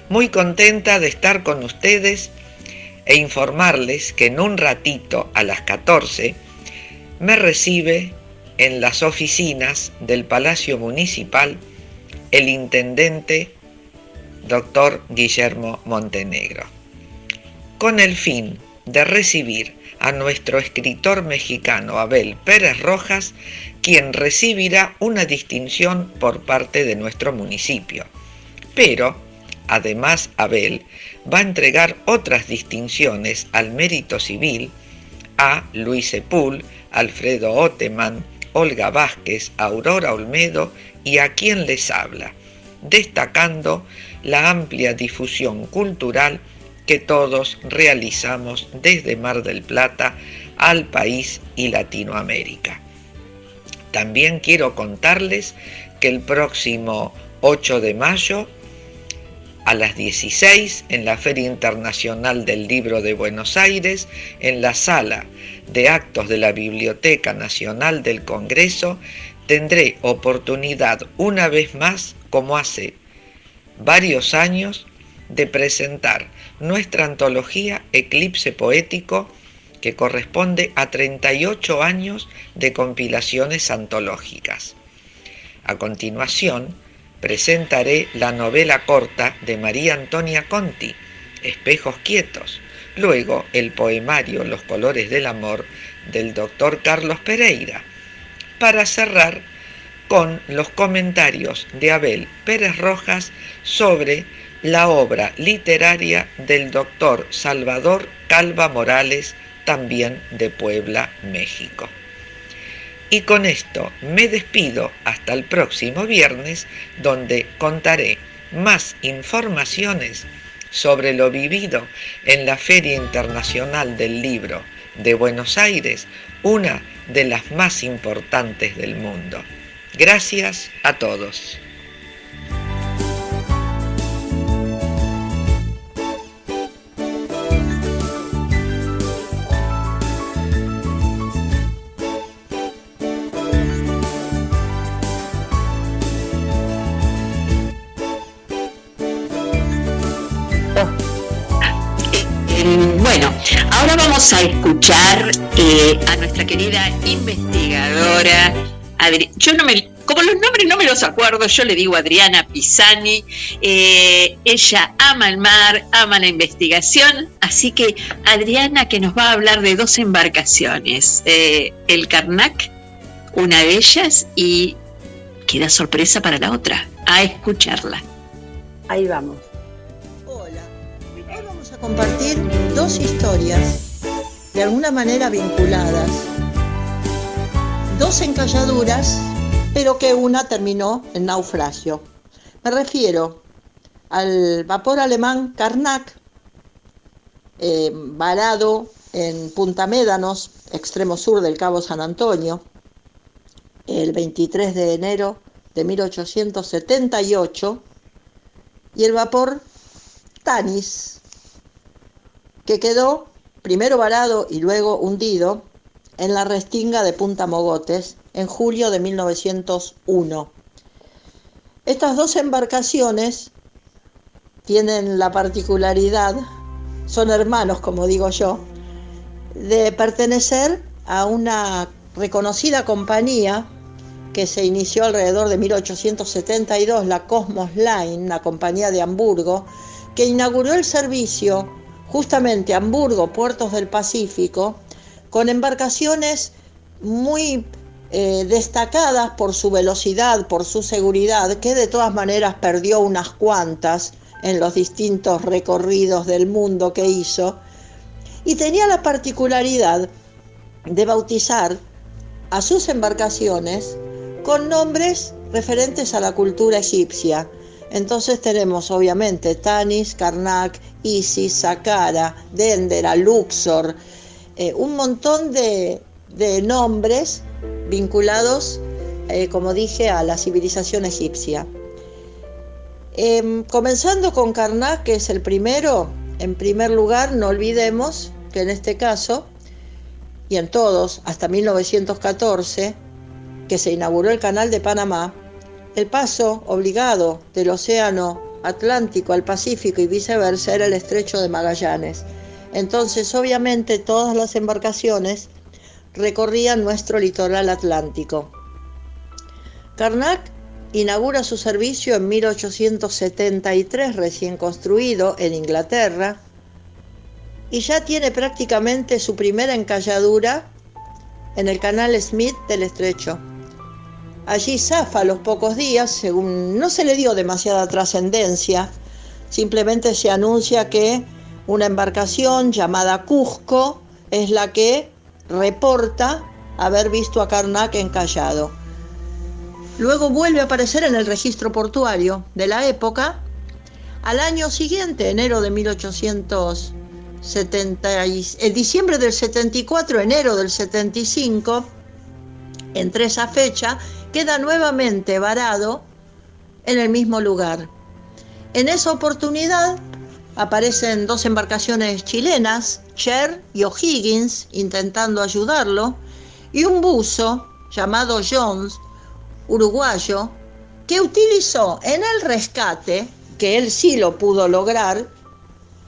Muy contenta de estar con ustedes e informarles que en un ratito a las 14 me recibe en las oficinas del Palacio Municipal el intendente Dr. Guillermo Montenegro, con el fin de recibir a nuestro escritor mexicano Abel Pérez Rojas, quien recibirá una distinción por parte de nuestro municipio. Pero, además, Abel va a entregar otras distinciones al mérito civil a Luis Sepúl, Alfredo Oteman, Olga Vázquez, Aurora Olmedo y a quien les habla, destacando la amplia difusión cultural que todos realizamos desde Mar del Plata al país y Latinoamérica. También quiero contarles que el próximo 8 de mayo a las 16 en la Feria Internacional del Libro de Buenos Aires, en la sala de actos de la Biblioteca Nacional del Congreso, tendré oportunidad una vez más, como hace varios años, de presentar nuestra antología Eclipse Poético, que corresponde a 38 años de compilaciones antológicas. A continuación, presentaré la novela corta de María Antonia Conti, Espejos Quietos, luego el poemario Los Colores del Amor del doctor Carlos Pereira, para cerrar con los comentarios de Abel Pérez Rojas sobre la obra literaria del doctor Salvador Calva Morales, también de Puebla, México. Y con esto me despido hasta el próximo viernes, donde contaré más informaciones sobre lo vivido en la Feria Internacional del Libro de Buenos Aires, una de las más importantes del mundo. Gracias a todos. Bueno, ahora vamos a escuchar a nuestra querida investigadora como los nombres no me los acuerdo, yo le digo Adriana Pisani. Ella ama el mar, ama la investigación, así que Adriana, que nos va a hablar de 2 embarcaciones, el Karnak, una de ellas, y queda sorpresa para la otra. A escucharla. Ahí vamos. Hola, hoy vamos a compartir 2 historias, de alguna manera vinculadas, 2 encalladuras, pero que una terminó en naufragio. Me refiero al vapor alemán Karnak, varado en Punta Médanos, extremo sur del Cabo San Antonio, el 23 de enero de 1878, y el vapor Tanis, que quedó primero varado y luego hundido en la restinga de Punta Mogotes en julio de 1901. Estas 2 embarcaciones tienen la particularidad, son hermanos, como digo yo, de pertenecer a una reconocida compañía que se inició alrededor de 1872, la Cosmos Line, una compañía de Hamburgo, que inauguró el servicio justamente Hamburgo, puertos del Pacífico, con embarcaciones muy destacadas por su velocidad, por su seguridad, que de todas maneras perdió unas cuantas en los distintos recorridos del mundo que hizo, y tenía la particularidad de bautizar a sus embarcaciones con nombres referentes a la cultura egipcia. Entonces tenemos obviamente Tanis, Karnak, Isis, Saqqara, Dendera, Luxor, un montón de nombres vinculados, como dije, a la civilización egipcia. Comenzando con Karnak, que es el primero, en primer lugar, no olvidemos que en este caso, y en todos, hasta 1914, que se inauguró el Canal de Panamá, el paso obligado del océano Atlántico al Pacífico y viceversa era el estrecho de Magallanes. Entonces, obviamente, todas las embarcaciones recorrían nuestro litoral atlántico. Karnak inaugura su servicio en 1873, recién construido, en Inglaterra, y ya tiene prácticamente su primera encalladura en el canal Smith del estrecho. Allí zafa a los pocos días, según no se le dio demasiada trascendencia, simplemente se anuncia que una embarcación llamada Cusco es la que reporta haber visto a Karnak encallado. Luego vuelve a aparecer en el registro portuario de la época. Al año siguiente, enero de 1870, diciembre del 74, enero del 75, entre esa fecha, queda nuevamente varado en el mismo lugar. En esa oportunidad aparecen dos embarcaciones chilenas, Cher y O'Higgins, intentando ayudarlo, y un buzo llamado Jones, uruguayo, que utilizó en el rescate, que él sí lo pudo lograr,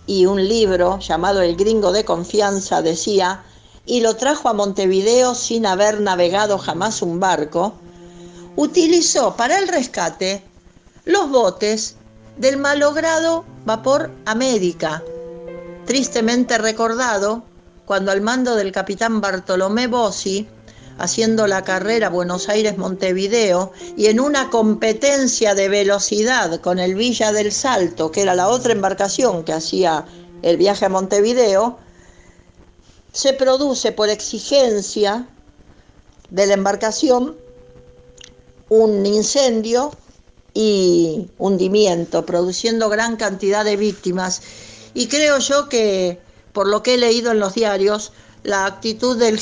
y un libro llamado El Gringo de Confianza decía, y lo trajo a Montevideo sin haber navegado jamás un barco, utilizó para el rescate los botes del malogrado vapor América, tristemente recordado cuando al mando del capitán Bartolomé Bossi, haciendo la carrera Buenos Aires-Montevideo y en una competencia de velocidad con el Villa del Salto, que era la otra embarcación que hacía el viaje a Montevideo, se produce por exigencia de la embarcación un incendio y hundimiento, produciendo gran cantidad de víctimas. Y creo yo que, por lo que he leído en los diarios, la actitud del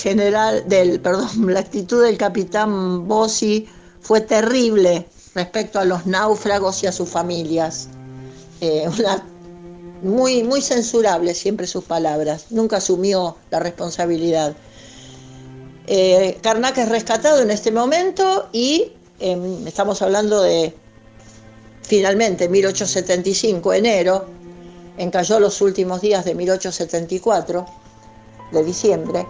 capitán Bossi fue terrible respecto a los náufragos y a sus familias. Muy censurable siempre sus palabras, nunca asumió la responsabilidad. Karnak es rescatado en este momento y estamos hablando de finalmente 1875, enero, encalló los últimos días de 1874, de diciembre,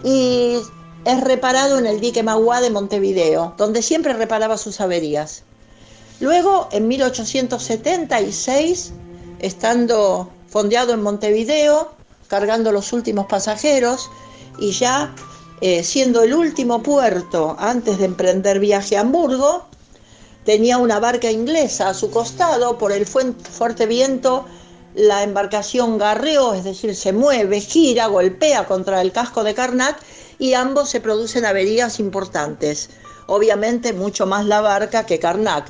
y es reparado en el dique Mauá de Montevideo, donde siempre reparaba sus averías. Luego, en 1876, estando fondeado en Montevideo, cargando los últimos pasajeros, y ya siendo el último puerto antes de emprender viaje a Hamburgo, tenía una barca inglesa a su costado. Por el fuerte viento, la embarcación garreó, es decir, se mueve, gira, golpea contra el casco de Karnak y ambos se producen averías importantes. Obviamente mucho más la barca que Karnak,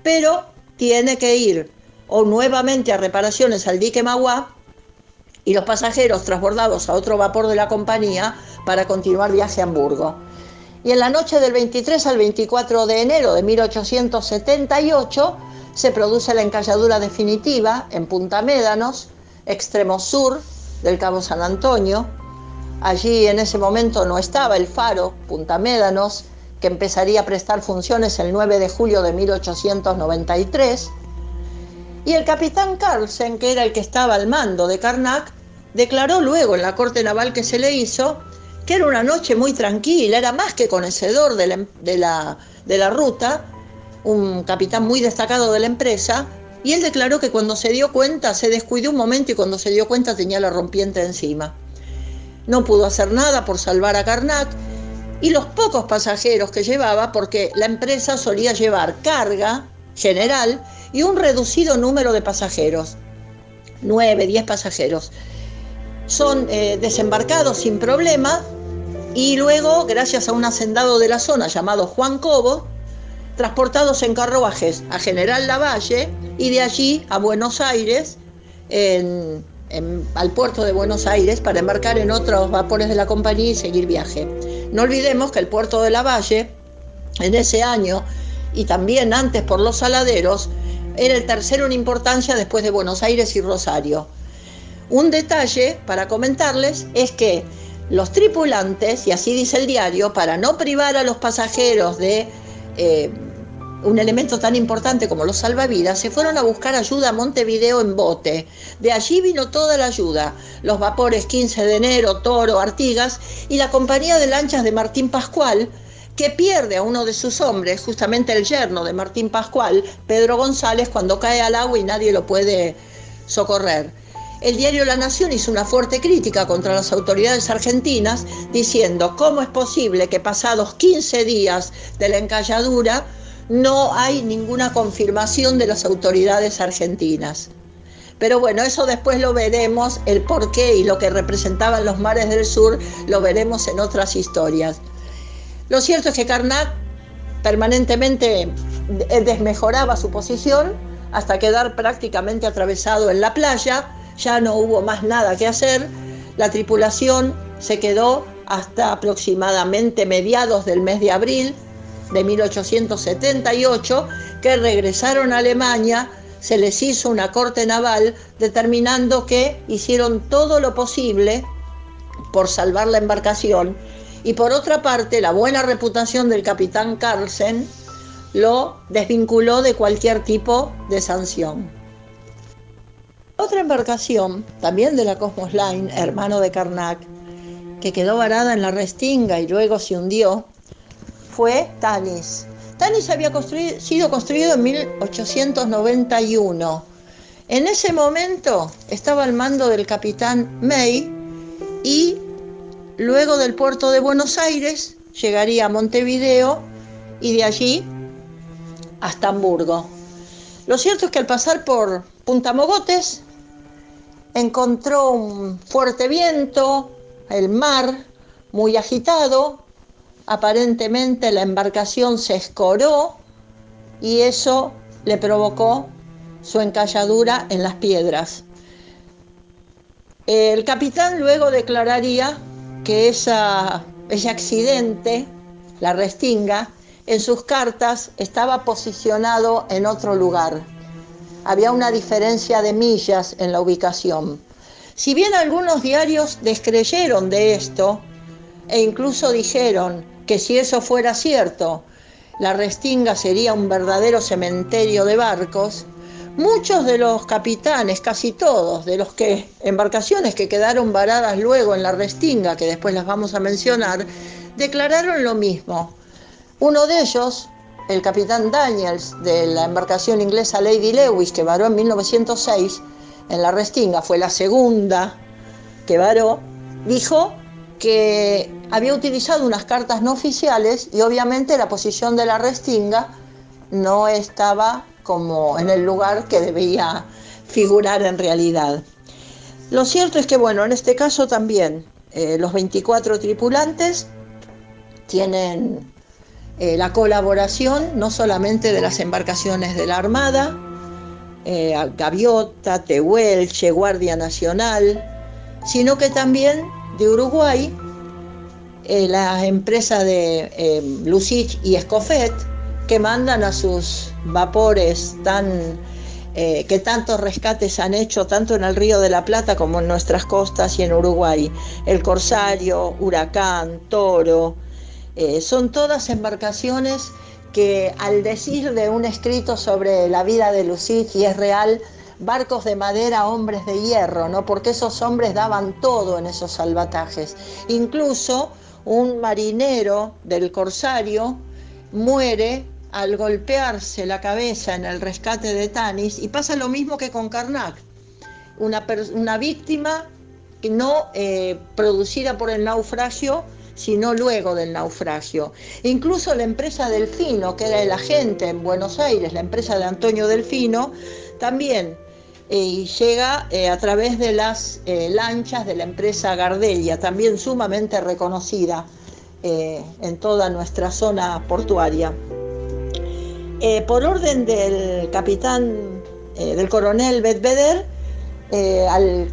pero tiene que ir nuevamente a reparaciones al dique Mauá y los pasajeros transbordados a otro vapor de la compañía para continuar viaje a Hamburgo. Y en la noche del 23 al 24 de enero de 1878 se produce la encalladura definitiva en Punta Médanos, extremo sur del Cabo San Antonio. Allí en ese momento no estaba el faro Punta Médanos, que empezaría a prestar funciones el 9 de julio de 1893. Y el capitán Carlsen, que era el que estaba al mando de Karnak, declaró luego en la corte naval que se le hizo que era una noche muy tranquila, era más que conocedor de la ruta, un capitán muy destacado de la empresa, y él declaró que cuando se dio cuenta, se descuidó un momento y cuando se dio cuenta tenía la rompiente encima. No pudo hacer nada por salvar a Karnak y los pocos pasajeros que llevaba, porque la empresa solía llevar carga general y un reducido número de pasajeros, 9, 10 pasajeros. Son desembarcados sin problema y luego, gracias a un hacendado de la zona llamado Juan Cobo, transportados en carruajes a General Lavalle y de allí a Buenos Aires, al puerto de Buenos Aires, para embarcar en otros vapores de la compañía y seguir viaje. No olvidemos que el puerto de Lavalle, en ese año, y también antes por los saladeros, era el tercero en importancia después de Buenos Aires y Rosario. Un detalle para comentarles es que los tripulantes, y así dice el diario, para no privar a los pasajeros de un elemento tan importante como los salvavidas, se fueron a buscar ayuda a Montevideo en bote. De allí vino toda la ayuda, los vapores 15 de enero, Toro, Artigas y la compañía de lanchas de Martín Pascual, que pierde a uno de sus hombres, justamente el yerno de Martín Pascual, Pedro González, cuando cae al agua y nadie lo puede socorrer. El diario La Nación hizo una fuerte crítica contra las autoridades argentinas, diciendo cómo es posible que pasados 15 días de la encalladura no hay ninguna confirmación de las autoridades argentinas. Pero bueno, eso después lo veremos, el porqué y lo que representaban los mares del sur, lo veremos en otras historias. Lo cierto es que Carnat permanentemente desmejoraba su posición hasta quedar prácticamente atravesado en la playa. Ya no hubo más nada que hacer. La tripulación se quedó hasta aproximadamente mediados del mes de abril de 1878, que regresaron a Alemania. Se les hizo una corte naval determinando que hicieron todo lo posible por salvar la embarcación, y por otra parte la buena reputación del capitán Carlsen lo desvinculó de cualquier tipo de sanción. Otra embarcación, también de la Cosmos Line, hermano de Carnac, que quedó varada en la Restinga y luego se hundió, fue Tanis. Tanis había sido construido en 1891. En ese momento estaba al mando del capitán May y luego del puerto de Buenos Aires llegaría a Montevideo y de allí hasta Hamburgo. Lo cierto es que al pasar por Punta Mogotes encontró un fuerte viento, el mar muy agitado. Aparentemente la embarcación se escoró y eso le provocó su encalladura en las piedras. El capitán luego declararía que ese accidente, la Restinga, en sus cartas estaba posicionado en otro lugar. Había una diferencia de millas en la ubicación. Si bien algunos diarios descreyeron de esto e incluso dijeron que si eso fuera cierto, la Restinga sería un verdadero cementerio de barcos, muchos de los capitanes, casi todos, de los embarcaciones que quedaron varadas luego en la Restinga, que después las vamos a mencionar, declararon lo mismo. Uno de ellos, el capitán Daniels, de la embarcación inglesa Lady Lewis, que varó en 1906 en la Restinga, fue la segunda que varó, dijo que había utilizado unas cartas no oficiales y obviamente la posición de la Restinga no estaba como en el lugar que debía figurar en realidad. Lo cierto es que, bueno, en este caso también los 24 tripulantes tienen la colaboración no solamente de las embarcaciones de la Armada, Gaviota, Tehuelche, Guardia Nacional, sino que también de Uruguay, la empresa de Lucich y Escofet, que mandan a sus vapores que tantos rescates han hecho tanto en el Río de la Plata como en nuestras costas y en Uruguay. El Corsario, Huracán, Toro, son todas embarcaciones que, al decir de un escrito sobre la vida de Lucich, y es real, barcos de madera, hombres de hierro, ¿no? Porque esos hombres daban todo en esos salvatajes. Incluso un marinero del Corsario muere al golpearse la cabeza en el rescate de Tanis, y pasa lo mismo que con Carnac, una víctima que no producida por el naufragio, sino luego del naufragio. Incluso la empresa Delfino, que era el agente en Buenos Aires, la empresa de Antonio Delfino, también llega a través de las lanchas de la empresa Gardella, también sumamente reconocida en toda nuestra zona portuaria. Por orden del capitán, del coronel Bedveder, al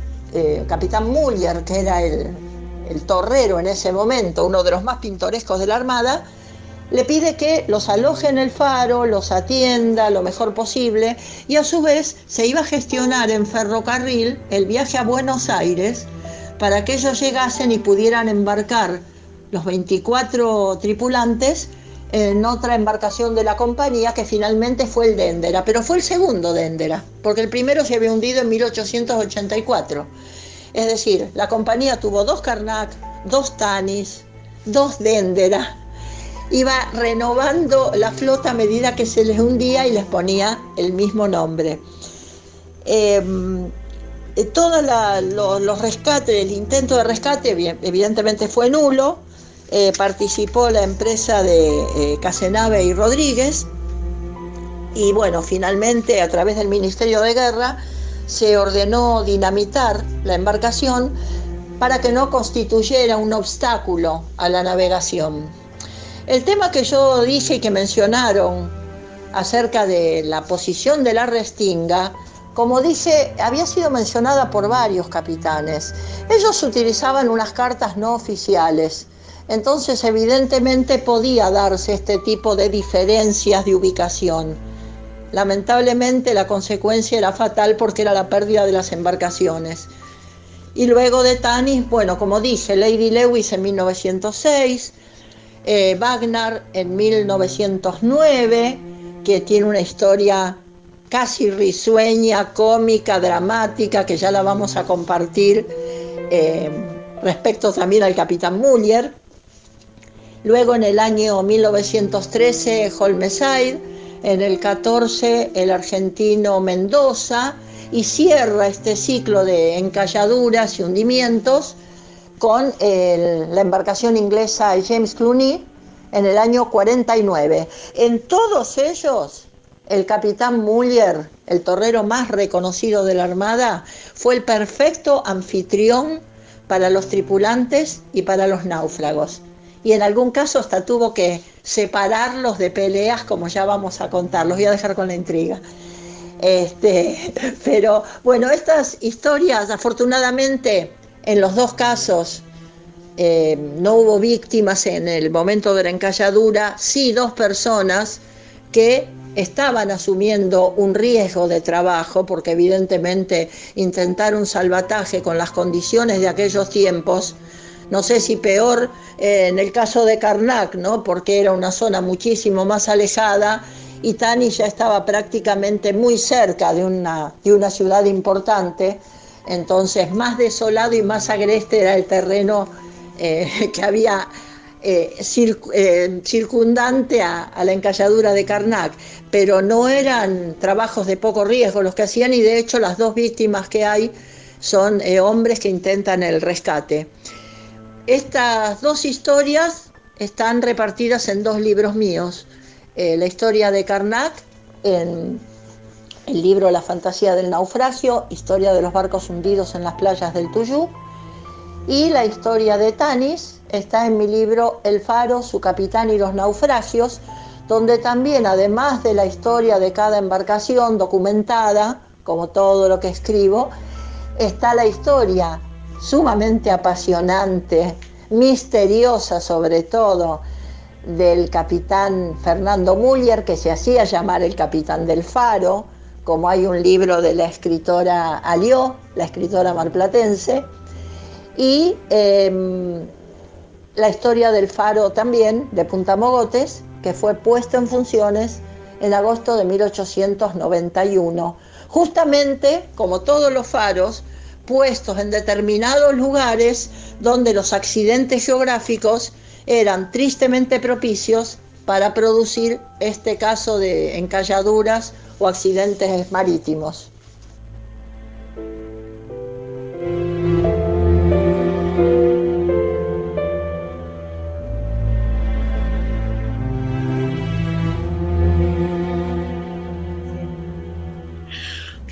capitán Muller, que era el torrero en ese momento, uno de los más pintorescos de la Armada, le pide que los aloje en el faro, los atienda lo mejor posible, y a su vez se iba a gestionar en ferrocarril el viaje a Buenos Aires para que ellos llegasen y pudieran embarcar los 24 tripulantes en otra embarcación de la compañía, que finalmente fue el Déndera, pero fue el segundo Déndera, porque el primero se había hundido en 1884. Es decir, la compañía tuvo 2 Karnak, 2 Tanis, 2 Déndera. Iba renovando la flota a medida que se les hundía y les ponía el mismo nombre. Todos los rescates, el intento de rescate evidentemente fue nulo. Participó la empresa de Casenave y Rodríguez, y bueno, finalmente a través del Ministerio de Guerra se ordenó dinamitar la embarcación para que no constituyera un obstáculo a la navegación. El tema que yo dije y que mencionaron acerca de la posición de la Restinga, como dije, había sido mencionada por varios capitanes. Ellos utilizaban unas cartas no oficiales. Entonces, evidentemente, podía darse este tipo de diferencias de ubicación. Lamentablemente, la consecuencia era fatal porque era la pérdida de las embarcaciones. Y luego de Tanis, bueno, como dije, Lady Lewis en 1906, Wagner en 1909, que tiene una historia casi risueña, cómica, dramática, que ya la vamos a compartir respecto también al Capitán Muller. Luego en el año 1913 Holmeside, en el 14 el argentino Mendoza, y cierra este ciclo de encalladuras y hundimientos con la embarcación inglesa James Cluny en el año 49. En todos ellos, el capitán Muller, el torrero más reconocido de la Armada, fue el perfecto anfitrión para los tripulantes y para los náufragos. Y en algún caso hasta tuvo que separarlos de peleas, como ya vamos a contar. Los voy a dejar con la intriga. Pero bueno, estas historias, afortunadamente, en los 2 casos no hubo víctimas en el momento de la encalladura, sí 2 personas que estaban asumiendo un riesgo de trabajo, porque evidentemente intentar un salvataje con las condiciones de aquellos tiempos, no sé si peor en el caso de Karnak, ¿no? Porque era una zona muchísimo más alejada y Tanis ya estaba prácticamente muy cerca de una ciudad importante, entonces más desolado y más agreste era el terreno que había circundante a la encalladura de Karnak, pero no eran trabajos de poco riesgo los que hacían, y de hecho las 2 víctimas que hay son hombres que intentan el rescate. Estas 2 historias están repartidas en 2 libros míos. La historia de Karnak, en el libro La fantasía del naufragio, historia de los barcos hundidos en las playas del Tuyú, y la historia de Tanis está en mi libro El Faro, su capitán y los naufragios, donde también, además de la historia de cada embarcación documentada, como todo lo que escribo, está la historia sumamente apasionante, misteriosa sobre todo, del capitán Fernando Muller, que se hacía llamar el capitán del Faro, como hay un libro de la escritora Alió, la escritora marplatense, y la historia del Faro también, de Punta Mogotes, que fue puesto en funciones en agosto de 1891, justamente como todos los faros, puestos en determinados lugares donde los accidentes geográficos eran tristemente propicios para producir este caso de encalladuras o accidentes marítimos.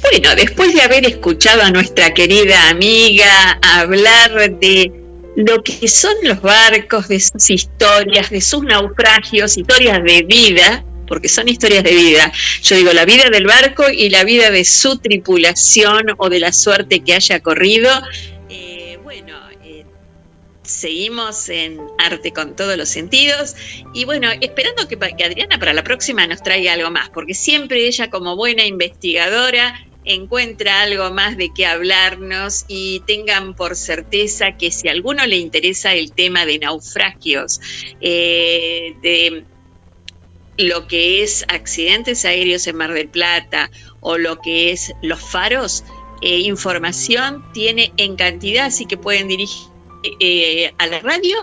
Bueno, después de haber escuchado a nuestra querida amiga hablar de lo que son los barcos, de sus historias, de sus naufragios, historias de vida, porque son historias de vida. Yo digo la vida del barco y la vida de su tripulación o de la suerte que haya corrido. Seguimos en Arte con todos los sentidos y bueno, esperando que Adriana para la próxima nos traiga algo más, porque siempre ella, como buena investigadora, encuentra algo más de qué hablarnos, y tengan por certeza que si a alguno le interesa el tema de naufragios, de lo que es accidentes aéreos en Mar del Plata o lo que es los faros, información tiene en cantidad, así que pueden dirigir a la radio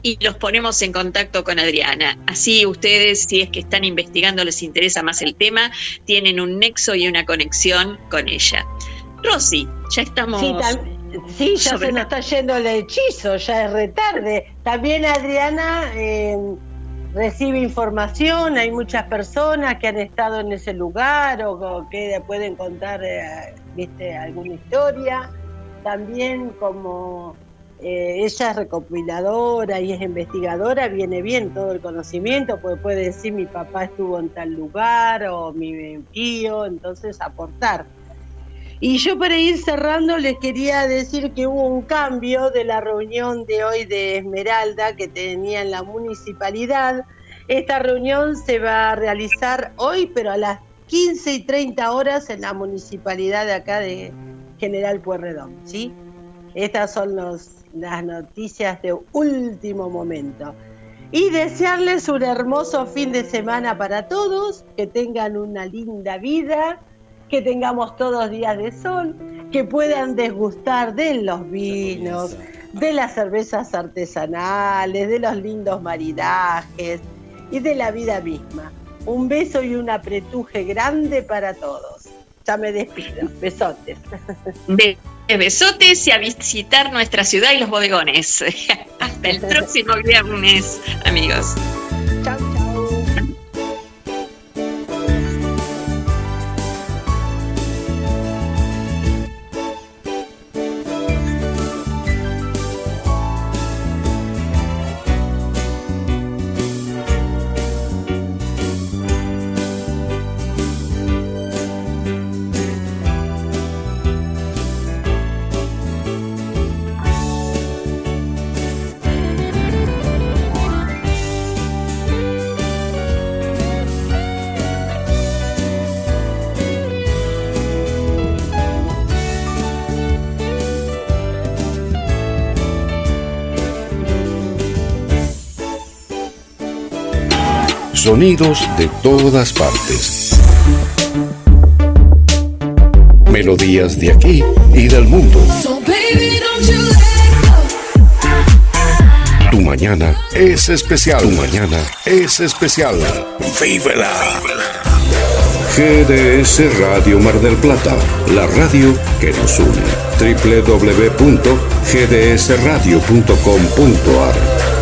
y los ponemos en contacto con Adriana. Así ustedes, si es que están investigando, les interesa más el tema, tienen un nexo y una conexión con ella. Rosy, ya estamos... Sí, ya se nos está yendo el hechizo, ya es retarde. También Adriana recibe información, hay muchas personas que han estado en ese lugar o que pueden contar alguna historia. También como ella es recopiladora y es investigadora, viene bien todo el conocimiento, porque puede decir mi papá estuvo en tal lugar o mi tío, entonces aportar. Y yo para ir cerrando les quería decir que hubo un cambio de la reunión de hoy de Esmeralda que tenía en la municipalidad. Esta reunión se va a realizar hoy, pero a las 15:30 horas en la municipalidad de acá de General Pueyrredón, ¿sí? Estas son las noticias de último momento. Y desearles un hermoso fin de semana para todos, que tengan una linda vida, que tengamos todos días de sol, que puedan degustar de los vinos, de las cervezas artesanales, de los lindos maridajes y de la vida misma. Un beso y un apretuje grande para todos. Ya me despido. Besotes. Besotes y a visitar nuestra ciudad y los bodegones. Hasta el próximo viernes, amigos. Chau, chau. Sonidos de todas partes. Melodías de aquí y del mundo. Tu mañana es especial. Tu mañana es especial. ¡Vívela! GDS Radio Mar del Plata, la radio que nos une. www.gdsradio.com.ar